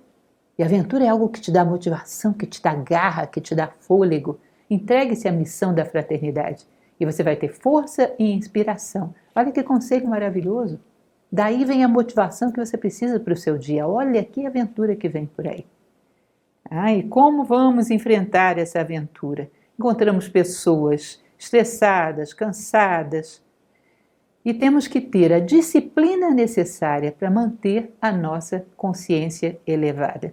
E aventura é algo que te dá motivação, que te dá garra, que te dá fôlego. Entregue-se à missão da fraternidade e você vai ter força e inspiração. Olha que conselho maravilhoso. Daí vem a motivação que você precisa para o seu dia. Olha que aventura que vem por aí. E como vamos enfrentar essa aventura? Encontramos pessoas estressadas, cansadas, e temos que ter a disciplina necessária para manter a nossa consciência elevada.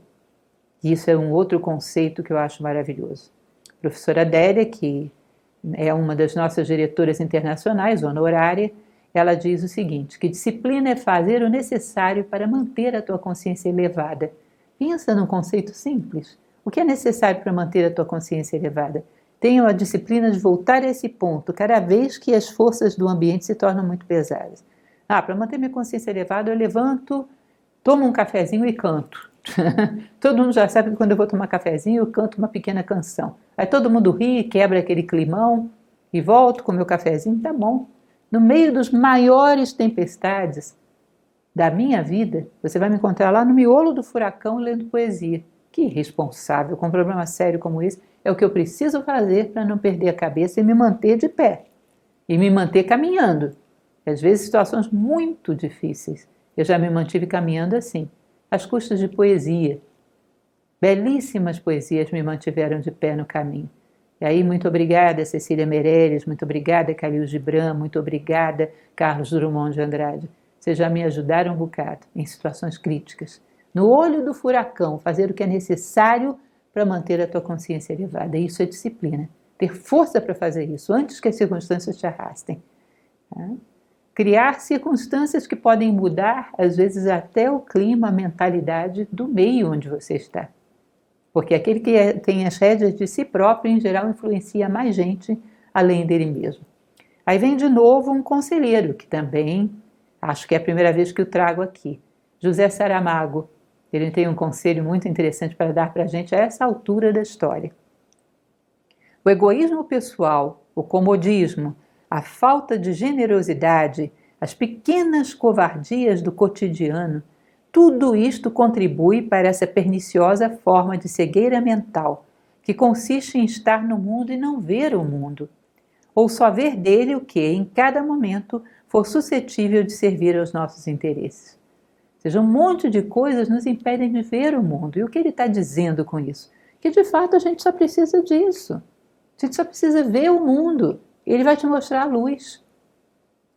Isso é um outro conceito que eu acho maravilhoso. A professora Adélia, que é uma das nossas diretoras internacionais, honorária, ela diz o seguinte, que disciplina é fazer o necessário para manter a tua consciência elevada. Pensa num conceito simples. O que é necessário para manter a tua consciência elevada? Tenha a disciplina de voltar a esse ponto cada vez que as forças do ambiente se tornam muito pesadas. Para manter minha consciência elevada, eu levanto, tomo um cafezinho e canto. Todo mundo já sabe que quando eu vou tomar cafezinho, eu canto uma pequena canção. Aí todo mundo ri, quebra aquele climão e volto com meu cafezinho, tá bom. No meio dos maiores tempestades da minha vida, você vai me encontrar lá no miolo do furacão lendo poesia. Que irresponsável, com um problema sério como esse, é o que eu preciso fazer para não perder a cabeça e me manter de pé. E me manter caminhando. Às vezes, situações muito difíceis. Eu já me mantive caminhando assim, às custas de poesia. Belíssimas poesias me mantiveram de pé no caminho. E aí, muito obrigada, Cecília Meirelles, muito obrigada, Khalil Gibran, muito obrigada, Carlos Drummond de Andrade. Vocês já me ajudaram um bocado em situações críticas. No olho do furacão, fazer o que é necessário para manter a tua consciência elevada. Isso é disciplina. Ter força para fazer isso, antes que as circunstâncias te arrastem. Criar circunstâncias que podem mudar, às vezes, até o clima, a mentalidade do meio onde você está. Porque aquele que tem as rédeas de si próprio, em geral, influencia mais gente além dele mesmo. Aí vem de novo um conselheiro, que também acho que é a primeira vez que o trago aqui. José Saramago. Ele tem um conselho muito interessante para dar para a gente a essa altura da história. O egoísmo pessoal, o comodismo, a falta de generosidade, as pequenas covardias do cotidiano, tudo isto contribui para essa perniciosa forma de cegueira mental, que consiste em estar no mundo e não ver o mundo, ou só ver dele o que, em cada momento, for suscetível de servir aos nossos interesses. Ou seja, um monte de coisas nos impedem de ver o mundo. E o que ele está dizendo com isso? Que, de fato, a gente só precisa disso. A gente só precisa ver o mundo. Ele vai te mostrar a luz.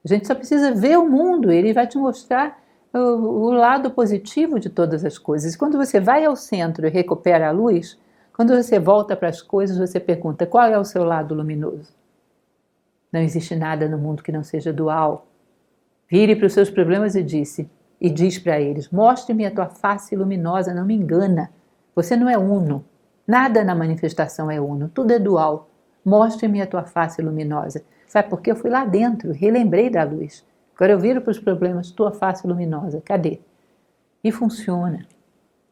A gente só precisa ver o mundo. Ele vai te mostrar o lado positivo de todas as coisas. E quando você vai ao centro e recupera a luz, quando você volta para as coisas, você pergunta: qual é o seu lado luminoso? Não existe nada no mundo que não seja dual. Vire para os seus problemas e diz para eles: mostre-me a tua face luminosa, não me engana. Você não é uno. Nada na manifestação é uno, tudo é dual. Mostre-me a tua face luminosa. Sabe por quê? Eu fui lá dentro, relembrei da luz. Agora eu viro para os problemas, tua face luminosa, cadê? E funciona.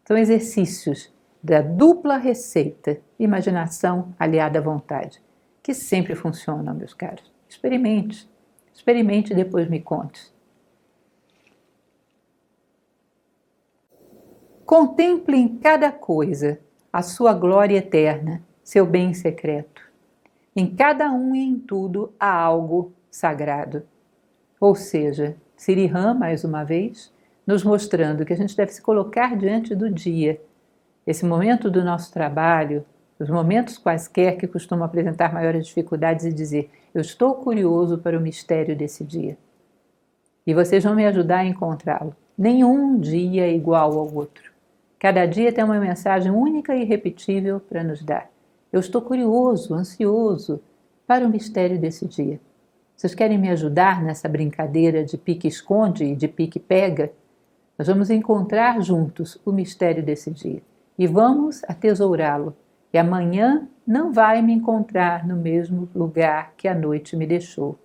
São exercícios da dupla receita, imaginação aliada à vontade, que sempre funcionam, meus caros. Experimente. Experimente e depois me conte. Contemple em cada coisa a sua glória eterna, seu bem secreto. Em cada um e em tudo há algo sagrado. Ou seja, Sri Ram, mais uma vez, nos mostrando que a gente deve se colocar diante do dia. Esse momento do nosso trabalho, os momentos quaisquer que costumam apresentar maiores dificuldades e dizer, eu estou curioso para o mistério desse dia. E vocês vão me ajudar a encontrá-lo. Nenhum dia é igual ao outro. Cada dia tem uma mensagem única e irrepetível para nos dar. Eu estou curioso, ansioso para o mistério desse dia. Vocês querem me ajudar nessa brincadeira de pique-esconde e de pique-pega? Nós vamos encontrar juntos o mistério desse dia e vamos atesourá-lo. E amanhã não vai me encontrar no mesmo lugar que a noite me deixou.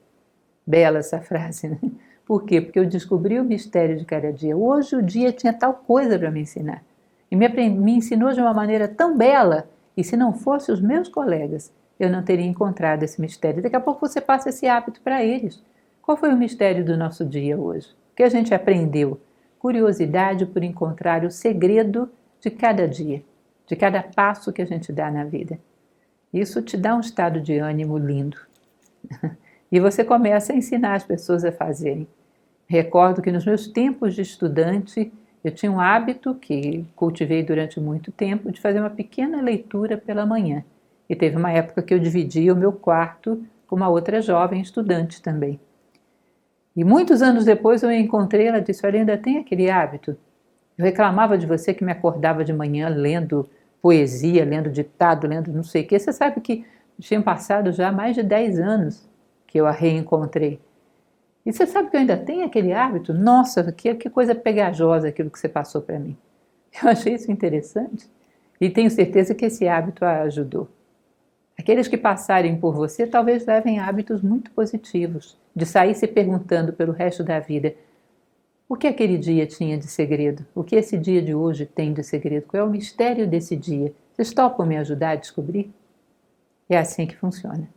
Bela essa frase, né? Por quê? Porque eu descobri o mistério de cada dia. Hoje o dia tinha tal coisa para me ensinar. E me ensinou de uma maneira tão bela, e se não fosse os meus colegas, eu não teria encontrado esse mistério. Daqui a pouco você passa esse hábito para eles. Qual foi o mistério do nosso dia hoje? O que a gente aprendeu? Curiosidade por encontrar o segredo de cada dia, de cada passo que a gente dá na vida. Isso te dá um estado de ânimo lindo. E você começa a ensinar as pessoas a fazerem. Recordo que nos meus tempos de estudante, eu tinha um hábito que cultivei durante muito tempo de fazer uma pequena leitura pela manhã. E teve uma época que eu dividia o meu quarto com uma outra jovem estudante também. E muitos anos depois eu a encontrei, ela disse, olha, ainda tem aquele hábito? Eu reclamava de você que me acordava de manhã lendo poesia, lendo ditado, lendo não sei o quê. Você sabe que tinham passado já mais de 10 anos que eu a reencontrei. E você sabe que eu ainda tenho aquele hábito? Nossa, que coisa pegajosa aquilo que você passou para mim. Eu achei isso interessante e tenho certeza que esse hábito a ajudou. Aqueles que passarem por você talvez levem hábitos muito positivos, de sair se perguntando pelo resto da vida o que aquele dia tinha de segredo, o que esse dia de hoje tem de segredo, qual é o mistério desse dia. Vocês topam me ajudar a descobrir? É assim que funciona.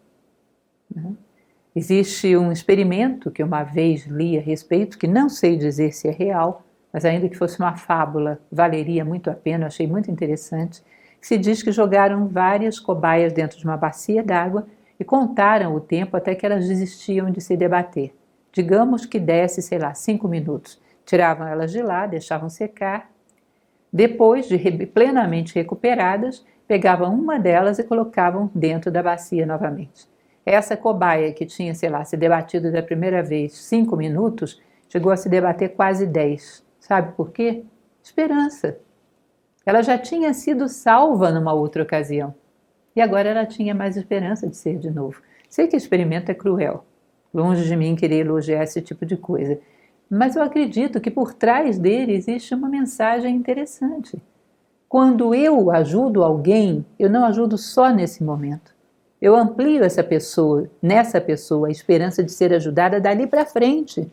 Existe um experimento que uma vez li a respeito, que não sei dizer se é real, mas ainda que fosse uma fábula, valeria muito a pena, eu achei muito interessante, que se diz que jogaram várias cobaias dentro de uma bacia d'água e contaram o tempo até que elas desistiam de se debater. Digamos que desse, 5 minutos. Tiravam elas de lá, deixavam secar. Depois de plenamente recuperadas, pegavam uma delas e colocavam dentro da bacia novamente. Essa cobaia que tinha, se debatido da primeira vez 5 minutos, chegou a se debater quase 10. Sabe por quê? Esperança. Ela já tinha sido salva numa outra ocasião. E agora ela tinha mais esperança de ser de novo. Sei que o experimento é cruel. Longe de mim querer elogiar esse tipo de coisa. Mas eu acredito que por trás dele existe uma mensagem interessante. Quando eu ajudo alguém, eu não ajudo só nesse momento. Eu amplio nessa pessoa, a esperança de ser ajudada dali para frente,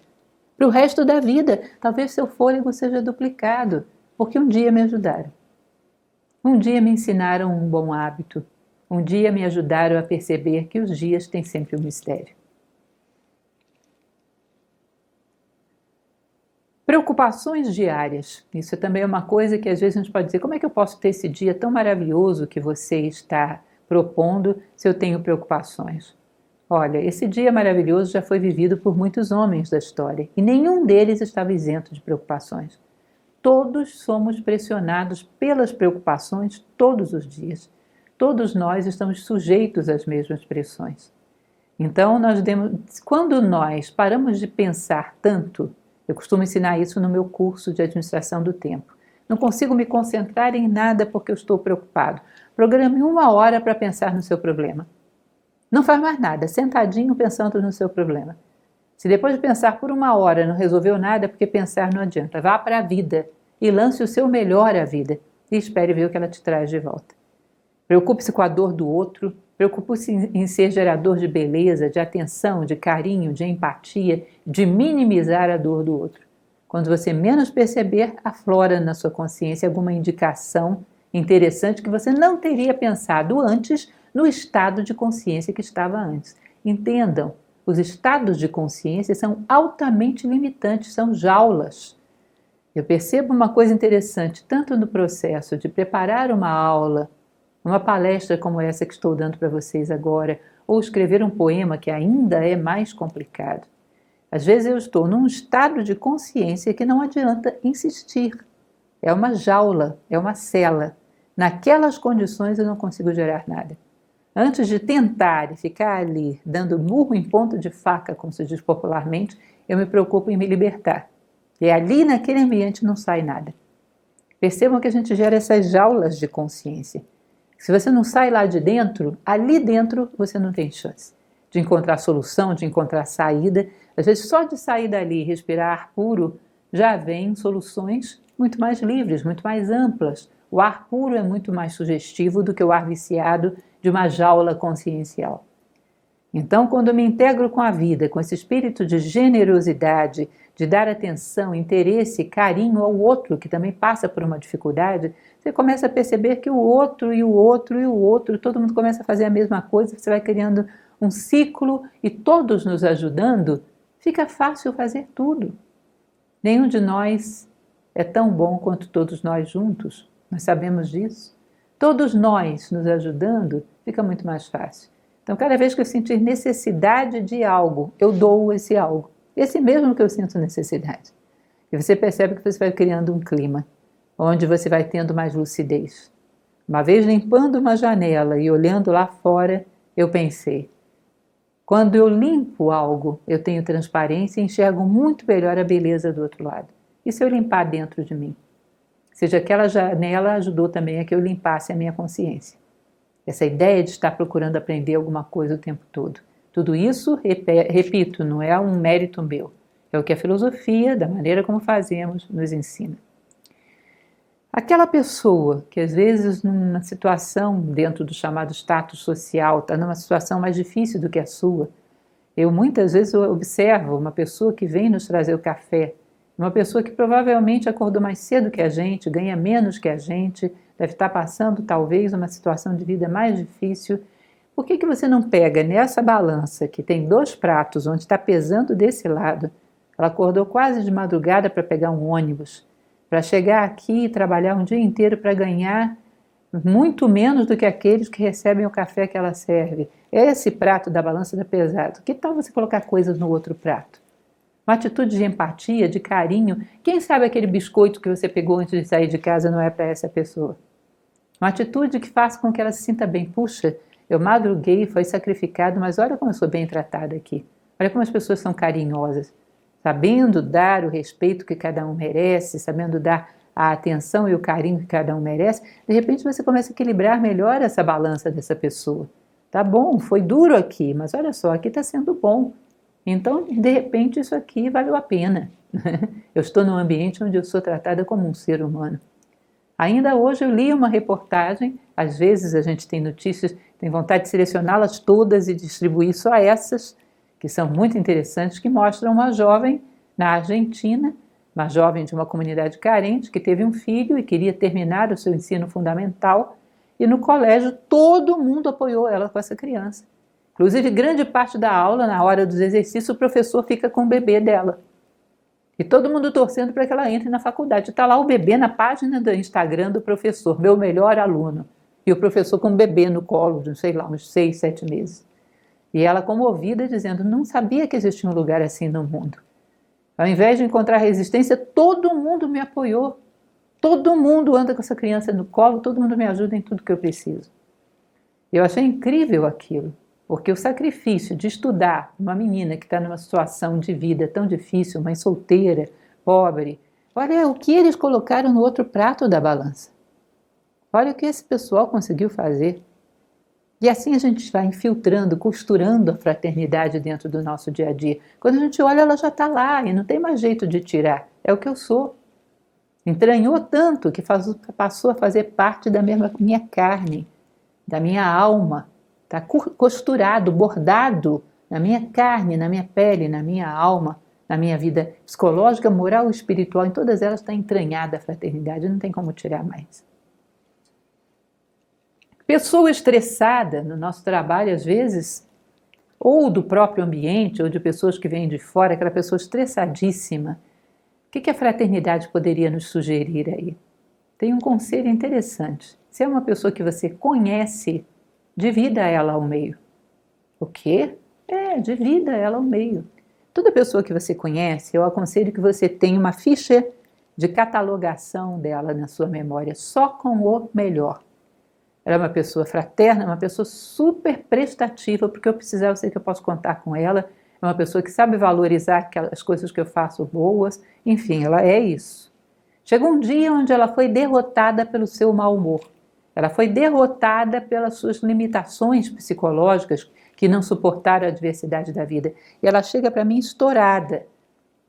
para o resto da vida. Talvez seu fôlego seja duplicado, porque um dia me ajudaram. Um dia me ensinaram um bom hábito. Um dia me ajudaram a perceber que os dias têm sempre um mistério. Preocupações diárias. Isso também é uma coisa que às vezes a gente pode dizer, como é que eu posso ter esse dia tão maravilhoso que você está propondo se eu tenho preocupações? Olha, esse dia maravilhoso já foi vivido por muitos homens da história e nenhum deles estava isento de preocupações. Todos somos pressionados pelas preocupações todos os dias. Todos nós estamos sujeitos às mesmas pressões. Então, quando nós paramos de pensar tanto, eu costumo ensinar isso no meu curso de administração do tempo. Não consigo me concentrar em nada porque eu estou preocupado. Programe 1 hora para pensar no seu problema. Não faz mais nada, sentadinho pensando no seu problema. Se depois de pensar por 1 hora não resolveu nada, é porque pensar não adianta. Vá para a vida e lance o seu melhor à vida e espere ver o que ela te traz de volta. Preocupe-se com a dor do outro, Preocupe-se em ser gerador de beleza, de atenção, de carinho, de empatia, de minimizar a dor do outro. Quando você menos perceber, aflora na sua consciência alguma indicação interessante que você não teria pensado antes no estado de consciência que estava antes. Entendam, os estados de consciência são altamente limitantes, são jaulas. Eu percebo uma coisa interessante, tanto no processo de preparar uma aula, uma palestra como essa que estou dando para vocês agora, ou escrever um poema que ainda é mais complicado. Às vezes eu estou num estado de consciência que não adianta insistir. É uma jaula, é uma cela. Naquelas condições eu não consigo gerar nada. Antes de tentar e ficar ali, dando murro em ponta de faca, como se diz popularmente, eu me preocupo em me libertar. E ali naquele ambiente não sai nada. Percebam que a gente gera essas jaulas de consciência. Se você não sai lá de dentro, ali dentro você não tem chance de encontrar solução, de encontrar saída. Às vezes só de sair dali e respirar ar puro já vem soluções muito mais livres, muito mais amplas. O ar puro é muito mais sugestivo do que o ar viciado de uma jaula consciencial. Então, quando eu me integro com a vida, com esse espírito de generosidade, de dar atenção, interesse, carinho ao outro, que também passa por uma dificuldade, você começa a perceber que o outro e o outro e o outro, todo mundo começa a fazer a mesma coisa, você vai criando um ciclo e todos nos ajudando, fica fácil fazer tudo. Nenhum de nós é tão bom quanto todos nós juntos, nós sabemos disso. Todos nós nos ajudando, fica muito mais fácil. Então, cada vez que eu sentir necessidade de algo, eu dou esse algo. Esse mesmo que eu sinto necessidade. E você percebe que você vai criando um clima, onde você vai tendo mais lucidez. Uma vez limpando uma janela e olhando lá fora, eu pensei, quando eu limpo algo, eu tenho transparência e enxergo muito melhor a beleza do outro lado. E se eu limpar dentro de mim? Ou seja, aquela janela ajudou também a que eu limpasse a minha consciência. Essa ideia de estar procurando aprender alguma coisa o tempo todo. Tudo isso, repito, não é um mérito meu. É o que a filosofia, da maneira como fazemos, nos ensina. Aquela pessoa que às vezes numa situação dentro do chamado status social, está numa situação mais difícil do que a sua. Muitas vezes observo uma pessoa que vem nos trazer o café, uma pessoa que provavelmente acordou mais cedo que a gente, ganha menos que a gente, deve estar passando talvez uma situação de vida mais difícil. Por que você não pega nessa balança que tem 2 pratos, onde está pesando desse lado? Ela acordou quase de madrugada para pegar um ônibus, para chegar aqui e trabalhar um dia inteiro para ganhar muito menos do que aqueles que recebem o café que ela serve. Esse prato da balança da pesado. Que tal você colocar coisas no outro prato? Uma atitude de empatia, de carinho. Quem sabe aquele biscoito que você pegou antes de sair de casa não é para essa pessoa? Uma atitude que faça com que ela se sinta bem. Puxa, eu madruguei, foi sacrificado, mas olha como eu sou bem tratada aqui. Olha como as pessoas são carinhosas. Sabendo dar o respeito que cada um merece, sabendo dar a atenção e o carinho que cada um merece, de repente você começa a equilibrar melhor essa balança dessa pessoa. Tá bom, foi duro aqui, mas olha só, aqui está sendo bom. Então, de repente, isso aqui valeu a pena. Eu estou num ambiente onde eu sou tratada como um ser humano. Ainda hoje eu li uma reportagem, às vezes a gente tem notícias, tem vontade de selecioná-las todas e distribuir só essas, que são muito interessantes, que mostram uma jovem na Argentina, uma jovem de uma comunidade carente, que teve um filho e queria terminar o seu ensino fundamental, e no colégio todo mundo apoiou ela com essa criança. Inclusive, grande parte da aula, na hora dos exercícios, o professor fica com o bebê dela. E todo mundo torcendo para que ela entre na faculdade. Está lá o bebê na página do Instagram do professor, meu melhor aluno. E o professor com o bebê no colo, de, sei lá, uns 6, 7 meses. E ela comovida, dizendo, não sabia que existia um lugar assim no mundo. Ao invés de encontrar resistência, todo mundo me apoiou. Todo mundo anda com essa criança no colo, todo mundo me ajuda em tudo que eu preciso. Eu achei incrível aquilo. Porque o sacrifício de estudar uma menina que está numa situação de vida tão difícil, mãe solteira, pobre, olha o que eles colocaram no outro prato da balança. Olha o que esse pessoal conseguiu fazer. E assim a gente vai infiltrando, costurando a fraternidade dentro do nosso dia a dia. Quando a gente olha, ela já está lá e não tem mais jeito de tirar. É o que eu sou. Entranhou tanto que passou a fazer parte da minha carne, da minha alma. está costurado, bordado na minha carne, na minha pele, na minha alma, na minha vida psicológica, moral e espiritual. Em todas elas está entranhada a fraternidade, não tem como tirar mais. Pessoa estressada no nosso trabalho, às vezes, ou do próprio ambiente, ou de pessoas que vêm de fora, aquela pessoa estressadíssima. O que a fraternidade poderia nos sugerir aí? Tem um conselho interessante. Se é uma pessoa que você conhece, divida ela ao meio. O quê? Divida ela ao meio. Toda pessoa que você conhece, eu aconselho que você tenha uma ficha de catalogação dela na sua memória, só com o melhor. Ela é uma pessoa fraterna, uma pessoa super prestativa, porque eu precisar, eu sei que eu posso contar com ela. É uma pessoa que sabe valorizar aquelas coisas que eu faço boas. Enfim, ela é isso. Chegou um dia onde ela foi derrotada pelo seu mau humor. Ela foi derrotada pelas suas limitações psicológicas que não suportaram a adversidade da vida. E ela chega para mim estourada,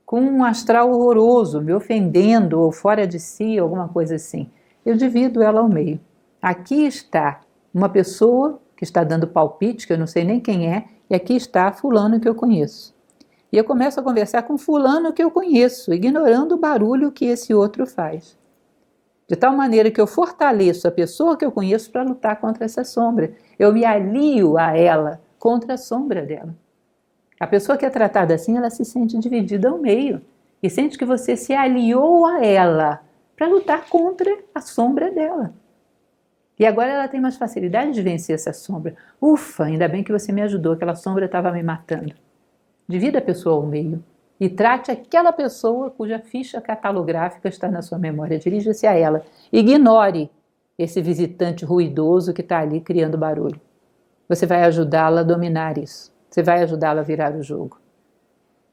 com um astral horroroso, me ofendendo ou fora de si, alguma coisa assim. Eu divido ela ao meio. Aqui está uma pessoa que está dando palpite, que eu não sei nem quem é, e aqui está fulano que eu conheço. E eu começo a conversar com fulano que eu conheço, ignorando o barulho que esse outro faz. De tal maneira que eu fortaleço a pessoa que eu conheço para lutar contra essa sombra. Eu me alio a ela contra a sombra dela. A pessoa que é tratada assim, ela se sente dividida ao meio e sente que você se aliou a ela para lutar contra a sombra dela. E agora ela tem mais facilidade de vencer essa sombra. Ufa, ainda bem que você me ajudou, aquela sombra estava me matando. Divida a pessoa ao meio e trate aquela pessoa cuja ficha catalográfica está na sua memória. Dirija-se a ela. Ignore esse visitante ruidoso que está ali criando barulho. Você vai ajudá-la a dominar isso. Você vai ajudá-la a virar o jogo.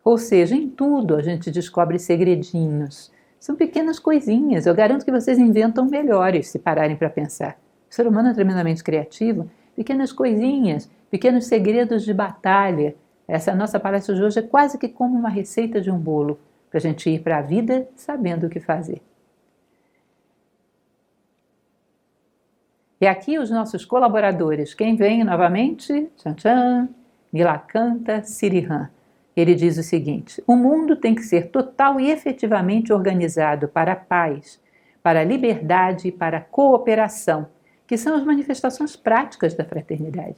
Ou seja, em tudo a gente descobre segredinhos. São pequenas coisinhas. Eu garanto que vocês inventam melhores se pararem para pensar. O ser humano é tremendamente criativo. Pequenas coisinhas, pequenos segredos de batalha. Essa nossa palestra de hoje é quase que como uma receita de um bolo, para a gente ir para a vida sabendo o que fazer. E aqui os nossos colaboradores. Quem vem novamente? Tchan tchan, Nilakanta Sirihan. Ele diz o seguinte: o mundo tem que ser total e efetivamente organizado para a paz, para a liberdade e para a cooperação, que são as manifestações práticas da fraternidade.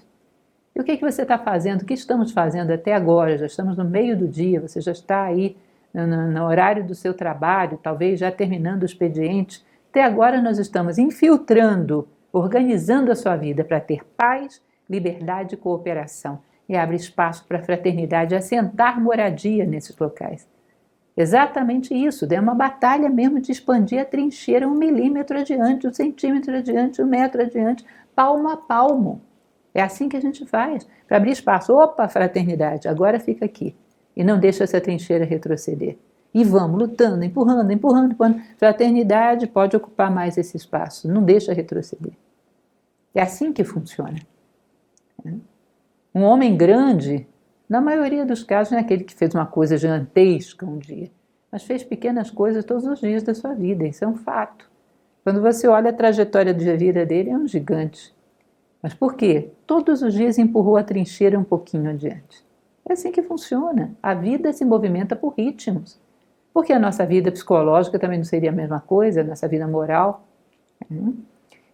E o que você está fazendo? O que estamos fazendo até agora? Já estamos no meio do dia, você já está aí no horário do seu trabalho, talvez já terminando o expediente. Até agora nós estamos infiltrando, organizando a sua vida para ter paz, liberdade e cooperação. E abre espaço para a fraternidade assentar moradia nesses locais. Exatamente isso, é uma batalha mesmo de expandir a trincheira 1 milímetro adiante, 1 centímetro adiante, 1 metro adiante, palmo a palmo. É assim que a gente faz, para abrir espaço. Opa, fraternidade, agora fica aqui. E não deixa essa trincheira retroceder. E vamos lutando, empurrando, empurrando, empurrando. Fraternidade pode ocupar mais esse espaço, não deixa retroceder. É assim que funciona. Um homem grande, na maioria dos casos, não é aquele que fez uma coisa gigantesca um dia, mas fez pequenas coisas todos os dias da sua vida, isso é um fato. Quando você olha a trajetória de vida dele, é um gigante. Mas por quê? Todos os dias empurrou a trincheira um pouquinho adiante. É assim que funciona. A vida se movimenta por ritmos. Porque a nossa vida psicológica também não seria a mesma coisa, a nossa vida moral.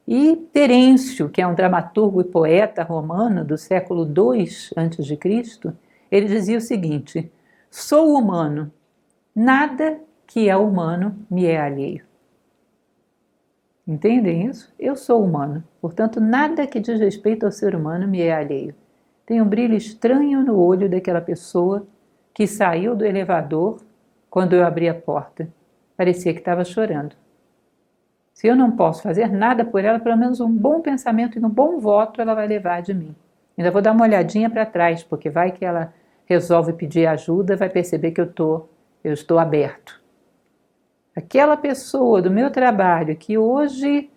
E Terêncio, que é um dramaturgo e poeta romano do século II a.C., ele dizia o seguinte: sou humano, nada que é humano me é alheio. Entendem isso? Eu sou humano, portanto nada que diz respeito ao ser humano me é alheio. Tem um brilho estranho no olho daquela pessoa que saiu do elevador quando eu abri a porta. Parecia que estava chorando. Se eu não posso fazer nada por ela, pelo menos um bom pensamento e um bom voto ela vai levar de mim. Ainda vou dar uma olhadinha para trás, porque vai que ela resolve pedir ajuda, vai perceber que eu estou aberto. Aquela pessoa do meu trabalho que hoje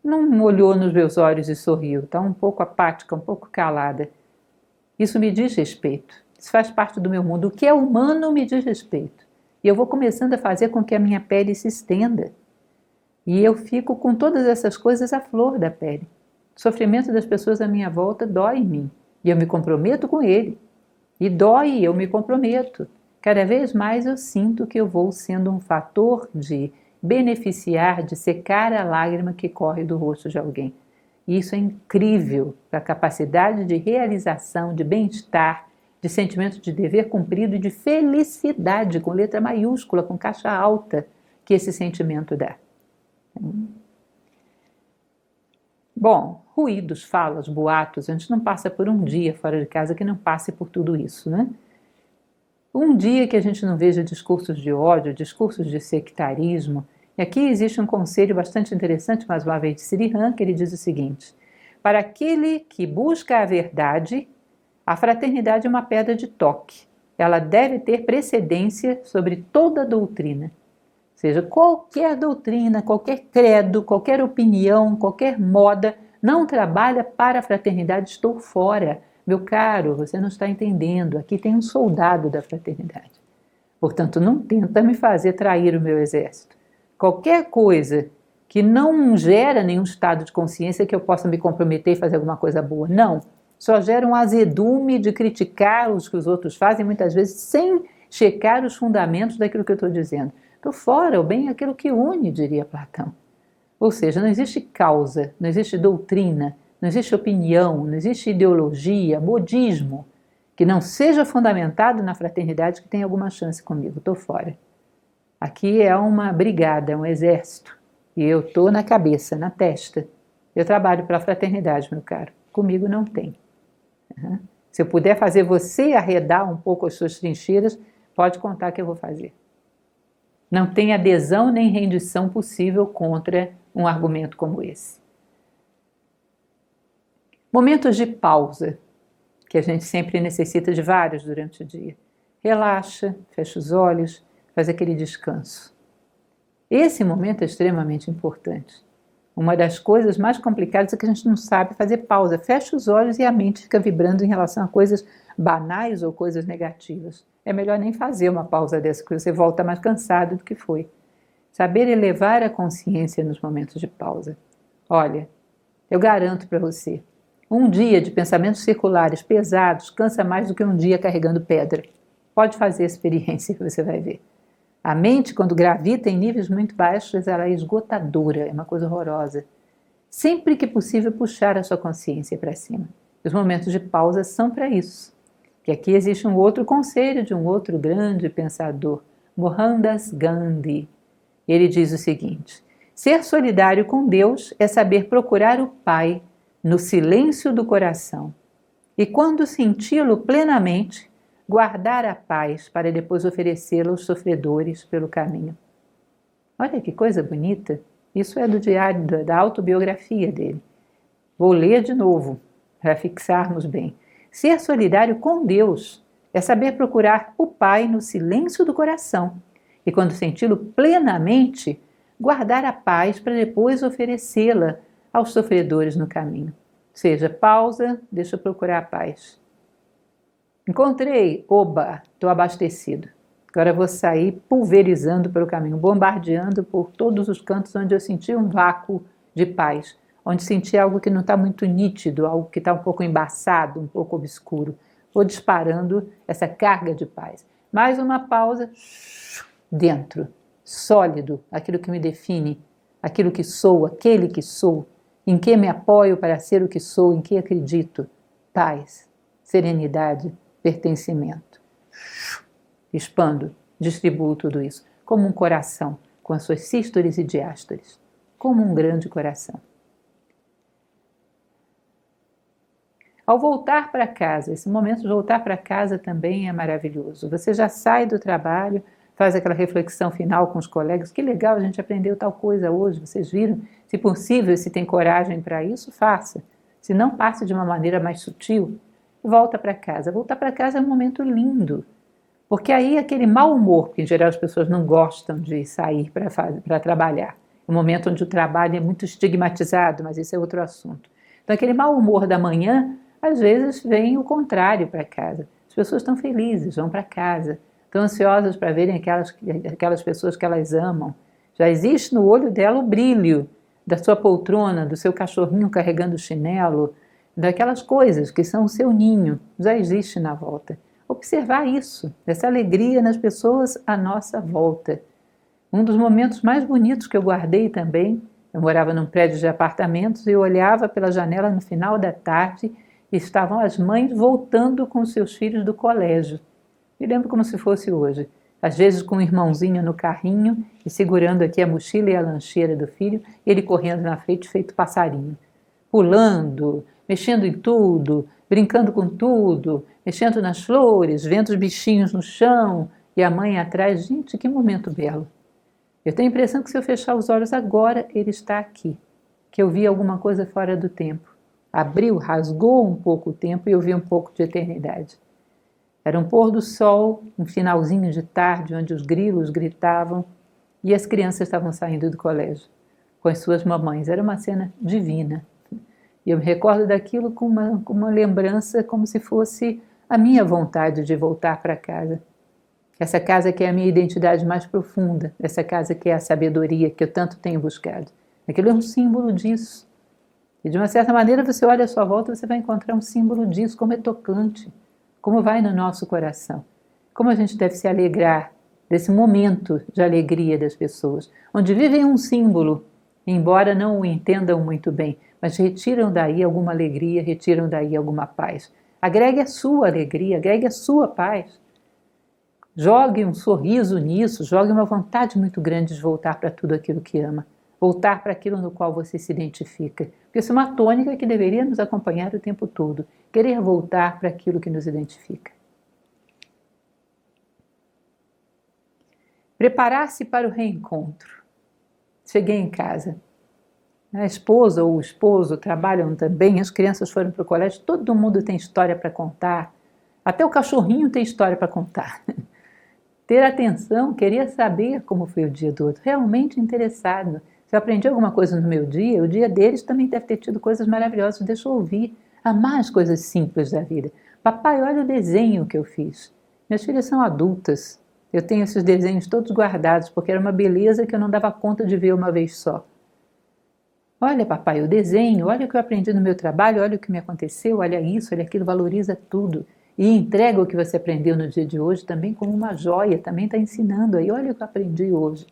não olhou nos meus olhos e sorriu, está um pouco apática, um pouco calada. Isso me diz respeito, isso faz parte do meu mundo. O que é humano me diz respeito. E eu vou começando a fazer com que a minha pele se estenda. E eu fico com todas essas coisas à flor da pele. O sofrimento das pessoas à minha volta dói em mim e eu me comprometo com ele. E dói e eu me comprometo. Cada vez mais eu sinto que eu vou sendo um fator de beneficiar, de secar a lágrima que corre do rosto de alguém. E isso é incrível para a capacidade de realização, de bem-estar, de sentimento de dever cumprido e de felicidade, com letra maiúscula, com caixa alta, que esse sentimento dá. Bom, ruídos, falas, boatos, a gente não passa por um dia fora de casa que não passe por tudo isso, né? Um dia que a gente não veja discursos de ódio, discursos de sectarismo. E aqui existe um conselho bastante interessante, mais uma vez, de Sri Ram, que ele diz o seguinte: para aquele que busca a verdade, a fraternidade é uma pedra de toque. Ela deve ter precedência sobre toda doutrina. Ou seja, qualquer doutrina, qualquer credo, qualquer opinião, qualquer moda não trabalha para a fraternidade. Estou fora. Meu caro, você não está entendendo. Aqui tem um soldado da fraternidade. Portanto, não tenta me fazer trair o meu exército. Qualquer coisa que não gera nenhum estado de consciência que eu possa me comprometer e fazer alguma coisa boa. Não. Só gera um azedume de criticar os que os outros fazem, muitas vezes sem checar os fundamentos daquilo que eu estou dizendo. Estou fora, o bem é aquilo que une, diria Platão. Ou seja, não existe causa, não existe doutrina, não existe opinião, não existe ideologia, modismo, que não seja fundamentado na fraternidade que tenha alguma chance comigo. Estou fora. Aqui é uma brigada, é um exército. E eu estou na cabeça, na testa. Eu trabalho pela fraternidade, meu caro. Comigo não tem. Se eu puder fazer você arredar um pouco as suas trincheiras, pode contar que eu vou fazer. Não tem adesão nem rendição possível contra um argumento como esse. Momentos de pausa, que a gente sempre necessita de vários durante o dia. Relaxa, fecha os olhos, faz aquele descanso. Esse momento é extremamente importante. Uma das coisas mais complicadas é que a gente não sabe fazer pausa. Fecha os olhos e a mente fica vibrando em relação a coisas banais ou coisas negativas. É melhor nem fazer uma pausa dessa, porque você volta mais cansado do que foi. Saber elevar a consciência nos momentos de pausa. Olha, eu garanto para você, um dia de pensamentos circulares pesados cansa mais do que um dia carregando pedra. Pode fazer a experiência que você vai ver. A mente, quando gravita em níveis muito baixos, ela é esgotadora, é uma coisa horrorosa. Sempre que possível, puxar a sua consciência para cima. Os momentos de pausa são para isso. Que aqui existe um outro conselho de um outro grande pensador, Mohandas Gandhi. Ele diz o seguinte: ser solidário com Deus é saber procurar o Pai no silêncio do coração e, quando senti-lo plenamente, guardar a paz para depois oferecê-la aos sofredores pelo caminho. Olha que coisa bonita! Isso é do diário, da autobiografia dele. Vou ler de novo, para fixarmos bem. Ser solidário com Deus é saber procurar o Pai no silêncio do coração e, quando senti-lo plenamente, guardar a paz para depois oferecê-la aos sofredores no caminho. Ou seja, pausa, deixa eu procurar a paz. Encontrei, oba, estou abastecido. Agora vou sair pulverizando pelo caminho, bombardeando por todos os cantos onde eu senti um vácuo de paz, onde senti algo que não está muito nítido, algo que está um pouco embaçado, um pouco obscuro. Vou disparando essa carga de paz. Mais uma pausa, dentro, sólido, aquilo que me define, aquilo que sou, aquele que sou, em que me apoio para ser o que sou, em que acredito. Paz, serenidade, pertencimento. Expando, distribuo tudo isso, como um coração, com as suas sístoles e diástoles, como um grande coração. Ao voltar para casa, esse momento de voltar para casa também é maravilhoso. Você já sai do trabalho, faz aquela reflexão final com os colegas. Que legal, a gente aprendeu tal coisa hoje, vocês viram? Se possível, se tem coragem para isso, faça. Se não, passe de uma maneira mais sutil. Volta para casa. Voltar para casa é um momento lindo. Porque aí aquele mau humor, porque em geral as pessoas não gostam de sair para trabalhar. É um momento onde o trabalho é muito estigmatizado, mas esse é outro assunto. Então aquele mau humor da manhã, às vezes vem o contrário para casa. As pessoas estão felizes, vão para casa, estão ansiosas para verem aquelas pessoas que elas amam. Já existe no olho dela o brilho da sua poltrona, do seu cachorrinho carregando o chinelo, daquelas coisas que são o seu ninho, já existe na volta. Observar isso, essa alegria nas pessoas à nossa volta. Um dos momentos mais bonitos que eu guardei também, eu morava num prédio de apartamentos e eu olhava pela janela no final da tarde e estavam as mães voltando com os seus filhos do colégio. Me lembro como se fosse hoje. Às vezes com um irmãozinho no carrinho e segurando aqui a mochila e a lancheira do filho, ele correndo na frente feito passarinho, pulando, mexendo em tudo, brincando com tudo, mexendo nas flores, vendo os bichinhos no chão e a mãe atrás. Gente, que momento belo. Eu tenho a impressão que se eu fechar os olhos agora, ele está aqui, que eu vi alguma coisa fora do tempo. Abriu, rasgou um pouco o tempo e eu vi um pouco de eternidade. Era um pôr do sol, um finalzinho de tarde, onde os grilos gritavam e as crianças estavam saindo do colégio com as suas mamães. Era uma cena divina. E eu me recordo daquilo com uma lembrança como se fosse a minha vontade de voltar para casa. Essa casa que é a minha identidade mais profunda, essa casa que é a sabedoria que eu tanto tenho buscado. Aquilo é um símbolo disso. E de uma certa maneira você olha à sua volta e você vai encontrar um símbolo disso, como é tocante. Como vai no nosso coração, como a gente deve se alegrar desse momento de alegria das pessoas, onde vivem um símbolo, embora não o entendam muito bem, mas retiram daí alguma alegria, retiram daí alguma paz. Agregue a sua alegria, agregue a sua paz. Jogue um sorriso nisso, jogue uma vontade muito grande de voltar para tudo aquilo que ama, voltar para aquilo no qual você se identifica. Porque isso é uma tônica que deveria nos acompanhar o tempo todo. Querer voltar para aquilo que nos identifica. Preparar-se para o reencontro. Cheguei em casa. A esposa ou o esposo trabalham também, as crianças foram para o colégio, todo mundo tem história para contar. Até o cachorrinho tem história para contar. Ter atenção, queria saber como foi o dia do outro, realmente interessado. Se eu aprendi alguma coisa no meu dia, o dia deles também deve ter tido coisas maravilhosas, deixa eu ouvir. Amar as coisas simples da vida. Papai, olha o desenho que eu fiz. Minhas filhas são adultas. Eu tenho esses desenhos todos guardados, porque era uma beleza que eu não dava conta de ver uma vez só. Olha, papai, o desenho, olha o que eu aprendi no meu trabalho, olha o que me aconteceu, olha isso, olha aquilo, valoriza tudo. E entrega o que você aprendeu no dia de hoje também como uma joia, também está ensinando aí, olha o que eu aprendi hoje.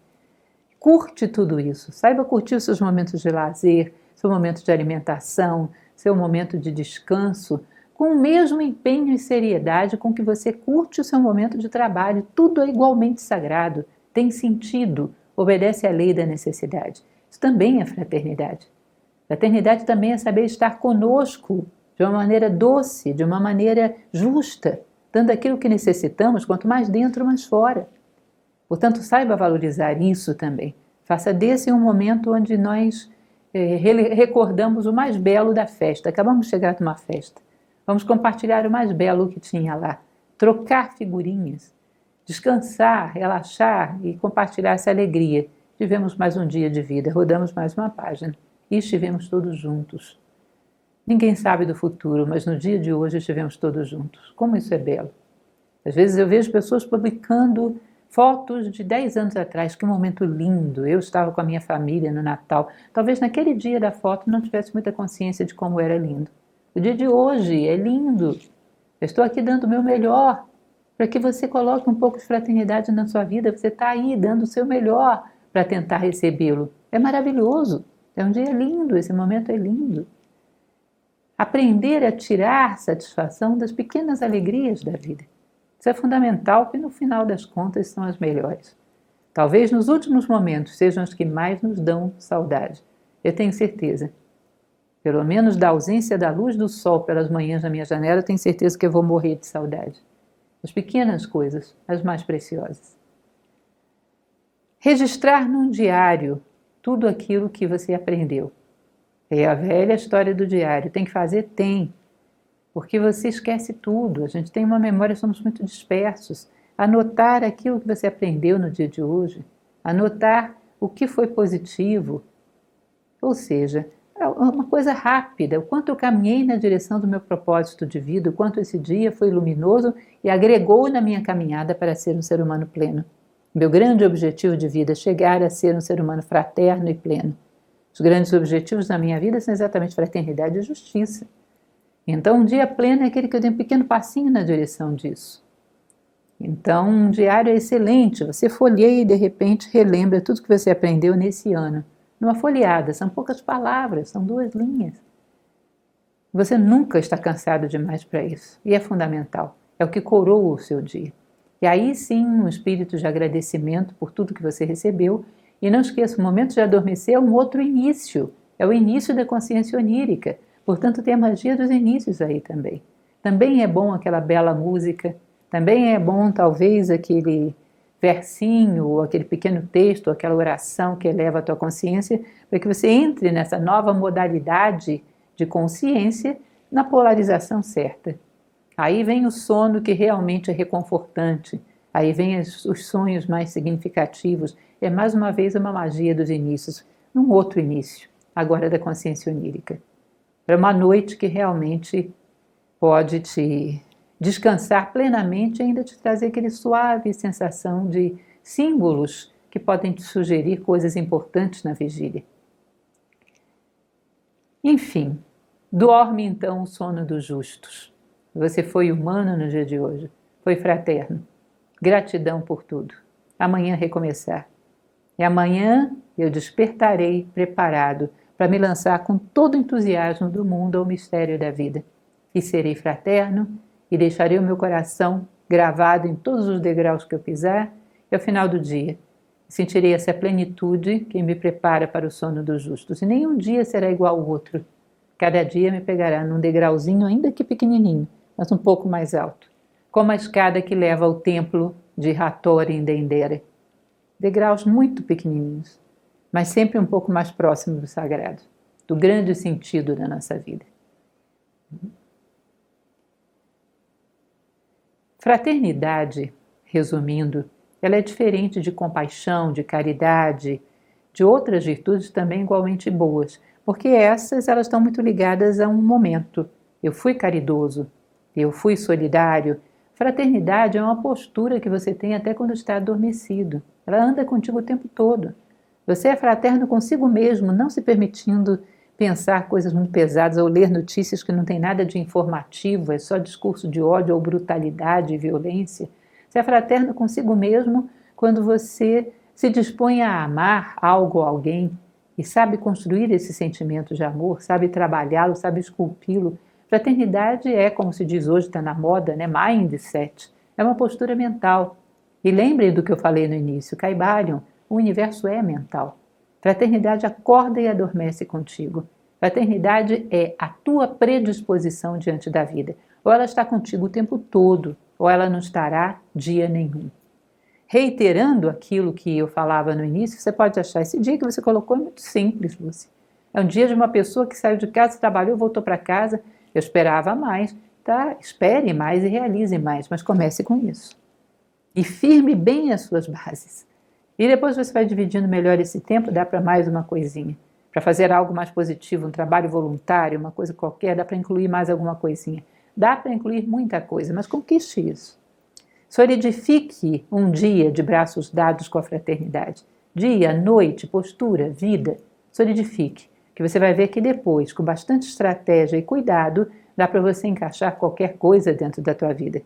Curte tudo isso, saiba curtir os seus momentos de lazer, seu momento de alimentação, seu momento de descanso, com o mesmo empenho e seriedade com que você curte o seu momento de trabalho. Tudo é igualmente sagrado, tem sentido, obedece à lei da necessidade. Isso também é fraternidade. Fraternidade também é saber estar conosco de uma maneira doce, de uma maneira justa, dando aquilo que necessitamos, quanto mais dentro, mais fora. Portanto, saiba valorizar isso também. Faça desse um momento onde nós recordamos o mais belo da festa. Acabamos de chegar de uma festa. Vamos compartilhar o mais belo que tinha lá. Trocar figurinhas, descansar, relaxar e compartilhar essa alegria. Tivemos mais um dia de vida, rodamos mais uma página e estivemos todos juntos. Ninguém sabe do futuro, mas no dia de hoje estivemos todos juntos. Como isso é belo. Às vezes eu vejo pessoas publicando fotos de 10 anos atrás, que momento lindo, eu estava com a minha família no Natal. Talvez naquele dia da foto não tivesse muita consciência de como era lindo. O dia de hoje é lindo. Eu estou aqui dando o meu melhor para que você coloque um pouco de fraternidade na sua vida. Você está aí dando o seu melhor para tentar recebê-lo. É maravilhoso, é um dia lindo, esse momento é lindo. Aprender a tirar satisfação das pequenas alegrias da vida. Isso é fundamental, porque no final das contas são as melhores. Talvez nos últimos momentos sejam os que mais nos dão saudade. Eu tenho certeza. Pelo menos da ausência da luz do sol pelas manhãs na minha janela, eu tenho certeza que eu vou morrer de saudade. As pequenas coisas, as mais preciosas. Registrar num diário tudo aquilo que você aprendeu. É a velha história do diário. Tem que fazer? Tem. Porque você esquece tudo. A gente tem uma memória, somos muito dispersos. Anotar aquilo que você aprendeu no dia de hoje. Anotar o que foi positivo. Ou seja, é uma coisa rápida. O quanto eu caminhei na direção do meu propósito de vida, o quanto esse dia foi luminoso e agregou na minha caminhada para ser um ser humano pleno. Meu grande objetivo de vida é chegar a ser um ser humano fraterno e pleno. Os grandes objetivos da minha vida são exatamente fraternidade e justiça. Então, um dia pleno é aquele que eu dei um pequeno passinho na direção disso. Então, um diário é excelente. Você folheia e, de repente, relembra tudo que você aprendeu nesse ano. Numa folheada, são poucas palavras, são 2 linhas. Você nunca está cansado demais para isso. E é fundamental. É o que coroa o seu dia. E aí sim, um espírito de agradecimento por tudo que você recebeu. E não esqueça, o momento de adormecer é um outro início. É o início da consciência onírica. Portanto, tem a magia dos inícios aí também. Também é bom aquela bela música. Também é bom, talvez, aquele versinho, ou aquele pequeno texto, ou aquela oração que eleva a tua consciência, para que você entre nessa nova modalidade de consciência na polarização certa. Aí vem o sono que realmente é reconfortante. Aí vem os sonhos mais significativos. É mais uma vez uma magia dos inícios, num outro início, agora da consciência onírica. Para uma noite que realmente pode te descansar plenamente e ainda te trazer aquele suave sensação de símbolos que podem te sugerir coisas importantes na vigília. Enfim, dorme então o sono dos justos. Você foi humano no dia de hoje, foi fraterno. Gratidão por tudo. Amanhã recomeçar. E amanhã eu despertarei preparado para me lançar com todo o entusiasmo do mundo ao mistério da vida. E serei fraterno e deixarei o meu coração gravado em todos os degraus que eu pisar e ao final do dia sentirei essa plenitude que me prepara para o sono dos justos. E nenhum dia será igual ao outro. Cada dia me pegará num degrauzinho ainda que pequenininho, mas um pouco mais alto, como a escada que leva ao templo de Hattori em Dendera. Degraus muito pequenininhos, mas sempre um pouco mais próximo do sagrado, do grande sentido da nossa vida. Fraternidade, resumindo, ela é diferente de compaixão, de caridade, de outras virtudes também igualmente boas, porque elas estão muito ligadas a um momento. Eu fui caridoso, eu fui solidário. Fraternidade é uma postura que você tem até quando está adormecido. Ela anda contigo o tempo todo. Você é fraterno consigo mesmo, não se permitindo pensar coisas muito pesadas ou ler notícias que não tem nada de informativo, é só discurso de ódio ou brutalidade e violência. Você é fraterno consigo mesmo quando você se dispõe a amar algo ou alguém e sabe construir esse sentimento de amor, sabe trabalhá-lo, sabe esculpi-lo. Fraternidade é, como se diz hoje, está na moda, né? Mindset. É uma postura mental. E lembrem do que eu falei no início, Caibalion, o universo é mental. Fraternidade acorda e adormece contigo. Fraternidade é a tua predisposição diante da vida. Ou ela está contigo o tempo todo, ou ela não estará dia nenhum. Reiterando aquilo que eu falava no início, você pode achar esse dia que você colocou é muito simples, Lúcia. É um dia de uma pessoa que saiu de casa, trabalhou, voltou para casa. Eu esperava mais, tá? Espere mais e realize mais, mas comece com isso. E firme bem as suas bases. E depois você vai dividindo melhor esse tempo, dá para mais uma coisinha. Para fazer algo mais positivo, um trabalho voluntário, uma coisa qualquer, dá para incluir mais alguma coisinha. Dá para incluir muita coisa, mas conquiste isso. Solidifique um dia de braços dados com a fraternidade. Dia, noite, postura, vida. Solidifique, que você vai ver que depois, com bastante estratégia e cuidado, dá para você encaixar qualquer coisa dentro da tua vida.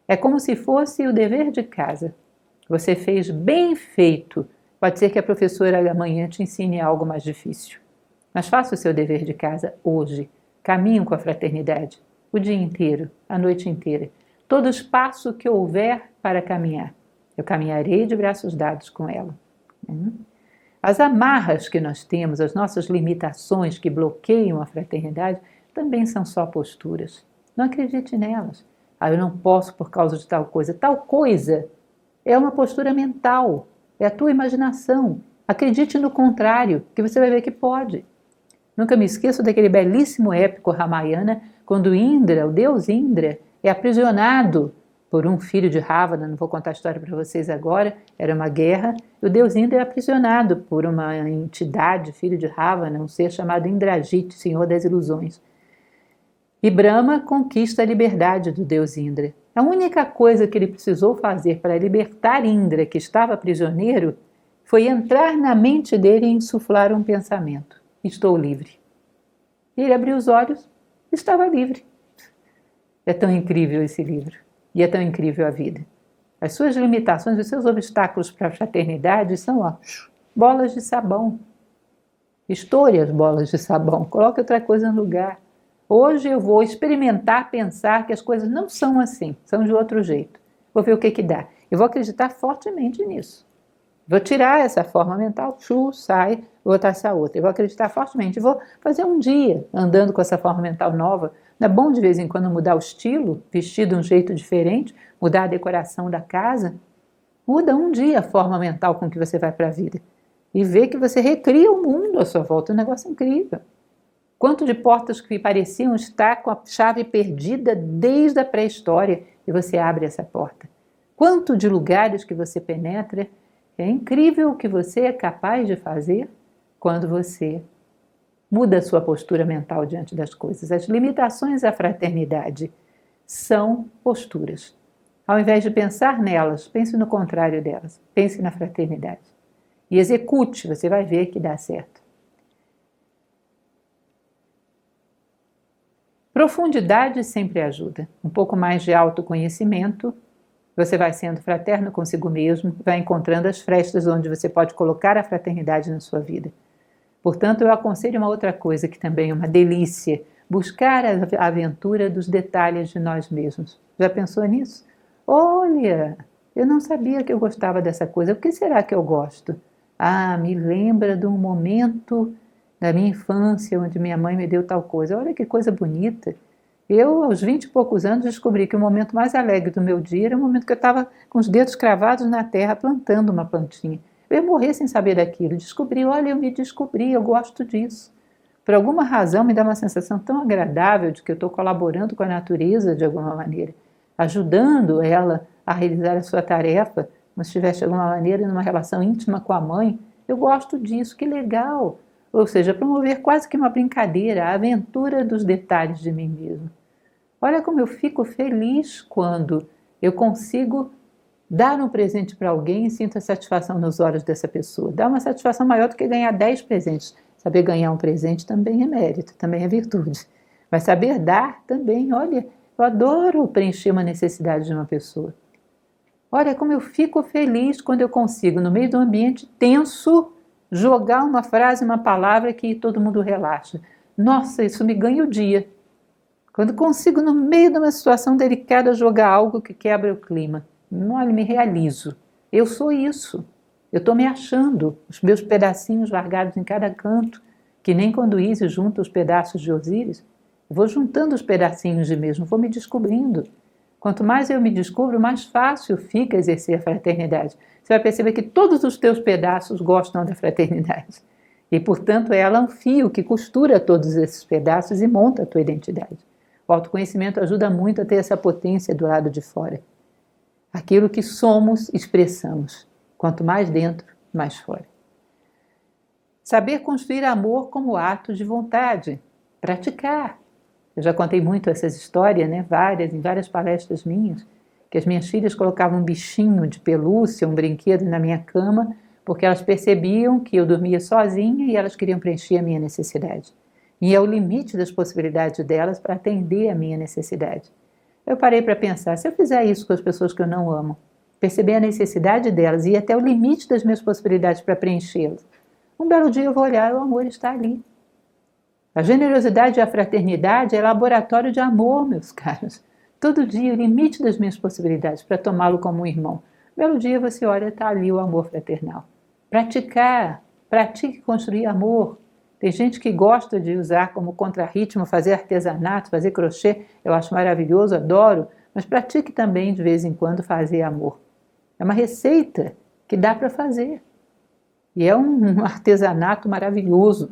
É como se fosse o dever de casa. Você fez bem feito. Pode ser que a professora amanhã te ensine algo mais difícil. Mas faça o seu dever de casa hoje. Caminhe com a fraternidade. O dia inteiro, a noite inteira. Todo espaço que houver para caminhar. Eu caminharei de braços dados com ela. As amarras que nós temos, as nossas limitações que bloqueiam a fraternidade, também são só posturas. Não acredite nelas. Eu não posso por causa de tal coisa. Tal coisa é uma postura mental, é a tua imaginação. Acredite no contrário, que você vai ver que pode. Nunca me esqueço daquele belíssimo épico Ramayana, quando Indra, o deus Indra, é aprisionado por um filho de Ravana. Não vou contar a história para vocês agora, era uma guerra, e o deus Indra é aprisionado por uma entidade, filho de Ravana, um ser chamado Indrajit, senhor das ilusões. E Brahma conquista a liberdade do deus Indra. A única coisa que ele precisou fazer para libertar Indra, que estava prisioneiro, foi entrar na mente dele e insuflar um pensamento. estou livre. E ele abriu os olhos, estava livre. É tão incrível esse livro. E é tão incrível a vida. As suas limitações, os seus obstáculos para a fraternidade são bolas de sabão. Estoure as bolas de sabão, coloque outra coisa no lugar. Hoje eu vou experimentar pensar que as coisas não são assim, são de outro jeito. Vou ver o que dá. Eu vou acreditar fortemente nisso. Vou tirar essa forma mental, sai, vou botar essa outra. Eu vou acreditar fortemente. Vou fazer um dia andando com essa forma mental nova. Não é bom de vez em quando mudar o estilo, vestir de um jeito diferente, mudar a decoração da casa? Muda um dia a forma mental com que você vai para a vida. E vê que você recria o mundo à sua volta. É um negócio incrível. Quanto de portas que pareciam estar com a chave perdida desde a pré-história e você abre essa porta. Quanto de lugares que você penetra. É incrível o que você é capaz de fazer quando você muda a sua postura mental diante das coisas. As limitações à fraternidade são posturas. Ao invés de pensar nelas, pense no contrário delas. Pense na fraternidade. E execute, você vai ver que dá certo. Profundidade sempre ajuda. Um pouco mais de autoconhecimento. Você vai sendo fraterno consigo mesmo, vai encontrando as frestas onde você pode colocar a fraternidade na sua vida. Portanto, eu aconselho uma outra coisa que também é uma delícia, buscar a aventura dos detalhes de nós mesmos. Já pensou nisso? Olha, eu não sabia que eu gostava dessa coisa, o que será que eu gosto? Me lembra de um momento da minha infância onde minha mãe me deu tal coisa. Olha que coisa bonita. Eu, aos 20 e poucos anos, descobri que o momento mais alegre do meu dia era o momento que eu estava com os dedos cravados na terra plantando uma plantinha. Eu ia morrer sem saber daquilo. Descobri, olha, eu me descobri, eu gosto disso. Por alguma razão me dá uma sensação tão agradável de que eu estou colaborando com a natureza de alguma maneira, ajudando ela a realizar a sua tarefa, como se estivesse de alguma maneira numa relação íntima com a mãe. Eu gosto disso, que legal. Ou seja, promover quase que uma brincadeira, a aventura dos detalhes de mim mesmo. Olha como eu fico feliz quando eu consigo dar um presente para alguém e sinto a satisfação nos olhos dessa pessoa. Dá uma satisfação maior do que ganhar 10 presentes. Saber ganhar um presente também é mérito, também é virtude. Mas saber dar também, olha, eu adoro preencher uma necessidade de uma pessoa. Olha como eu fico feliz quando eu consigo, no meio de um ambiente tenso, jogar uma frase, uma palavra que todo mundo relaxa. Nossa, isso me ganha o dia. Quando consigo, no meio de uma situação delicada, jogar algo que quebra o clima. Olha, me realizo. Eu sou isso. Eu estou me achando. Os meus pedacinhos largados em cada canto, que nem quando Ísis junta os pedaços de Osíris. Eu vou juntando os pedacinhos de mesmo, vou me descobrindo. Quanto mais eu me descubro, mais fácil fica exercer a fraternidade. Você vai perceber que todos os teus pedaços gostam da fraternidade. E, portanto, ela é um fio que costura todos esses pedaços e monta a tua identidade. O autoconhecimento ajuda muito a ter essa potência do lado de fora. Aquilo que somos, expressamos. Quanto mais dentro, mais fora. Saber construir amor como ato de vontade. Praticar. Eu já contei muito essas histórias, né? Em várias palestras minhas, que as minhas filhas colocavam um bichinho de pelúcia, um brinquedo na minha cama, porque elas percebiam que eu dormia sozinha e elas queriam preencher a minha necessidade. E é o limite das possibilidades delas para atender a minha necessidade. Eu parei para pensar, se eu fizer isso com as pessoas que eu não amo, perceber a necessidade delas e ir até o limite das minhas possibilidades para preenchê-las, um belo dia eu vou olhar e o amor está ali. A generosidade e a fraternidade é laboratório de amor, meus caros. Todo dia o limite das minhas possibilidades para tomá-lo como um irmão. Um belo dia você olha, está ali o amor fraternal. Praticar, pratique construir amor. Tem gente que gosta de usar como contrarritmo, fazer artesanato, fazer crochê. Eu acho maravilhoso, adoro. Mas pratique também, de vez em quando, fazer amor. É uma receita que dá para fazer. E é um artesanato maravilhoso.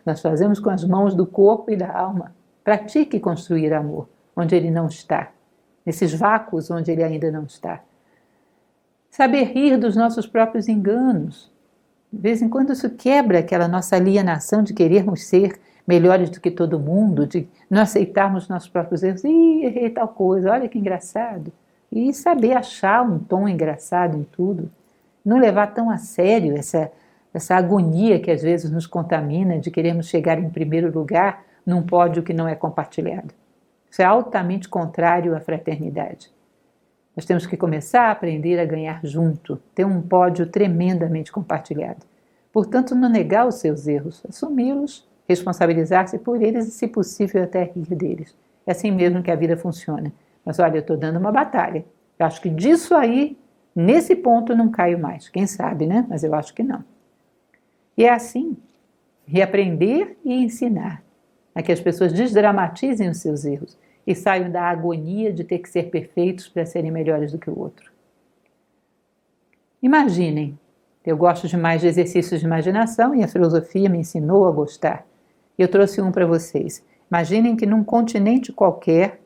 Nós fazemos com as mãos do corpo e da alma. Pratique construir amor, onde ele não está. Nesses vácuos onde ele ainda não está. Saber rir dos nossos próprios enganos. De vez em quando isso quebra aquela nossa alienação de querermos ser melhores do que todo mundo, de não aceitarmos nossos próprios erros. Errei tal coisa, olha que engraçado. E saber achar um tom engraçado em tudo. Não levar tão a sério essa agonia que às vezes nos contamina de querermos chegar em primeiro lugar num pódio que não é compartilhado. Isso é altamente contrário à fraternidade. Nós temos que começar a aprender a ganhar junto, ter um pódio tremendamente compartilhado. Portanto, não negar os seus erros, assumi-los, responsabilizar-se por eles e, se possível, até rir deles. É assim mesmo que a vida funciona. Mas olha, eu estou dando uma batalha. Eu acho que disso aí, nesse ponto, eu não caio mais. Quem sabe, né? Mas eu acho que não. E é assim, reaprender e ensinar a que as pessoas desdramatizem os seus erros e saiam da agonia de ter que ser perfeitos para serem melhores do que o outro. Imaginem, eu gosto demais de exercícios de imaginação e a filosofia me ensinou a gostar. Eu trouxe um para vocês. Imaginem que num continente qualquer,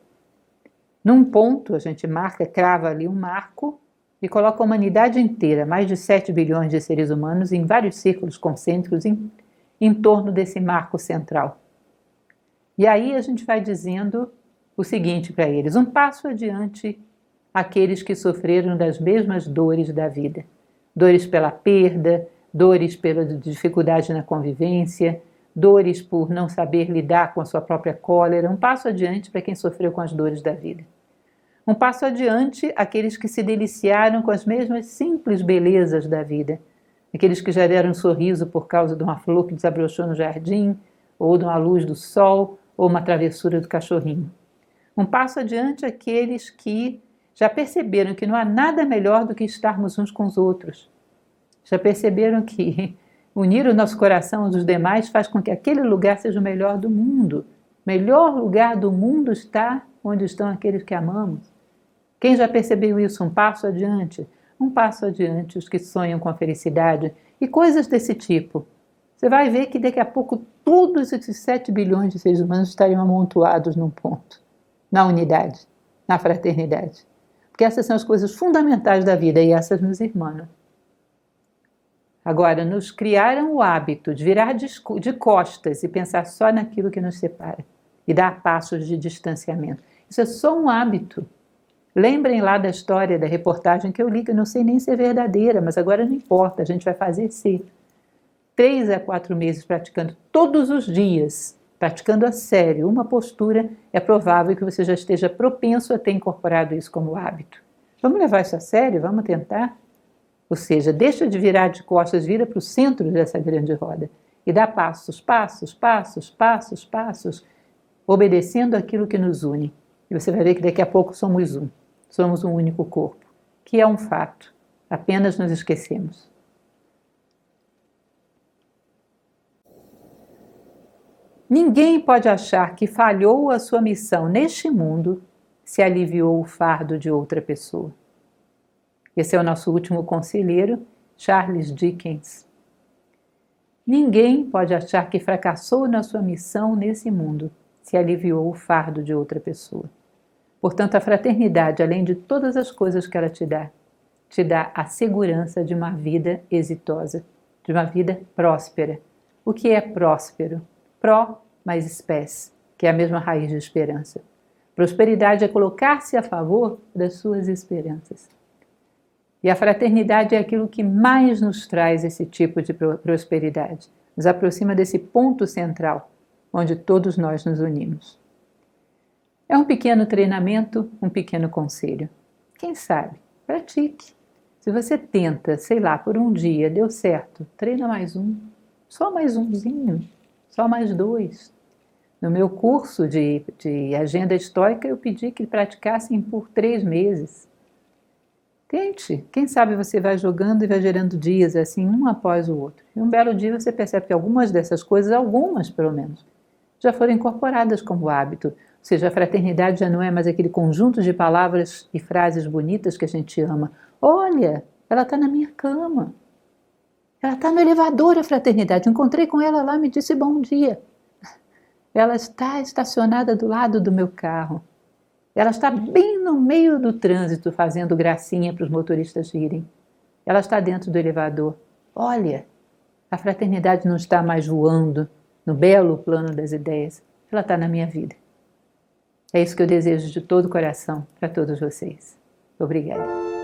num ponto, a gente marca, crava ali um marco e coloca a humanidade inteira, mais de 7 bilhões de seres humanos, em vários círculos concêntricos em torno desse marco central. E aí a gente vai dizendo o seguinte para eles: um passo adiante aqueles que sofreram das mesmas dores da vida. Dores pela perda, dores pela dificuldade na convivência, dores por não saber lidar com a sua própria cólera. Um passo adiante para quem sofreu com as dores da vida. Um passo adiante aqueles que se deliciaram com as mesmas simples belezas da vida. Aqueles que já deram um sorriso por causa de uma flor que desabrochou no jardim, ou de uma luz do sol, ou uma travessura do cachorrinho. Um passo adiante aqueles que já perceberam que não há nada melhor do que estarmos uns com os outros. Já perceberam que unir o nosso coração aos dos demais faz com que aquele lugar seja o melhor do mundo. O melhor lugar do mundo está onde estão aqueles que amamos. Quem já percebeu isso? Um passo adiante. Um passo adiante os que sonham com a felicidade e coisas desse tipo. Você vai ver que daqui a pouco todos esses 7 bilhões de seres humanos estariam amontoados num ponto, na unidade, na fraternidade. Porque essas são as coisas fundamentais da vida e essas nos irmanam. Agora, nos criaram o hábito de virar de costas e pensar só naquilo que nos separa e dar passos de distanciamento. Isso é só um hábito. Lembrem lá da história, da reportagem que eu li, que eu não sei nem se é verdadeira, mas agora não importa, a gente vai fazer ser. 3 a 4 meses praticando todos os dias, praticando a sério uma postura, é provável que você já esteja propenso a ter incorporado isso como hábito. Vamos levar isso a sério? Vamos tentar? Ou seja, deixa de virar de costas, vira para o centro dessa grande roda e dá passos, passos, passos, passos, passos, obedecendo aquilo que nos une. E você vai ver que daqui a pouco somos um único corpo, que é um fato, apenas nos esquecemos. Ninguém pode achar que falhou a sua missão neste mundo se aliviou o fardo de outra pessoa. Esse é o nosso último conselheiro, Charles Dickens. Ninguém pode achar que fracassou na sua missão nesse mundo se aliviou o fardo de outra pessoa. Portanto, a fraternidade, além de todas as coisas que ela te dá a segurança de uma vida exitosa, de uma vida próspera. O que é próspero? Pró mais espécie, que é a mesma raiz de esperança. Prosperidade é colocar-se a favor das suas esperanças. E a fraternidade é aquilo que mais nos traz esse tipo de prosperidade. Nos aproxima desse ponto central, onde todos nós nos unimos. É um pequeno treinamento, um pequeno conselho. Quem sabe? Pratique. Se você tenta, sei lá, por um dia, deu certo, treina mais um. Só mais umzinho. Só mais 2. No meu curso de agenda estoica, eu pedi que praticassem por 3 meses. Tente. Quem sabe você vai jogando e vai gerando dias assim, um após o outro. E um belo dia você percebe que algumas dessas coisas, algumas pelo menos, já foram incorporadas como hábito. Ou seja, a fraternidade já não é mais aquele conjunto de palavras e frases bonitas que a gente ama. Olha, ela está na minha cama. Ela está no elevador, a fraternidade. Encontrei com ela lá, me disse bom dia. Ela está estacionada do lado do meu carro. Ela está bem no meio do trânsito, fazendo gracinha para os motoristas rirem. Ela está dentro do elevador. Olha, a fraternidade não está mais voando no belo plano das ideias. Ela está na minha vida. É isso que eu desejo de todo o coração para todos vocês. Obrigada.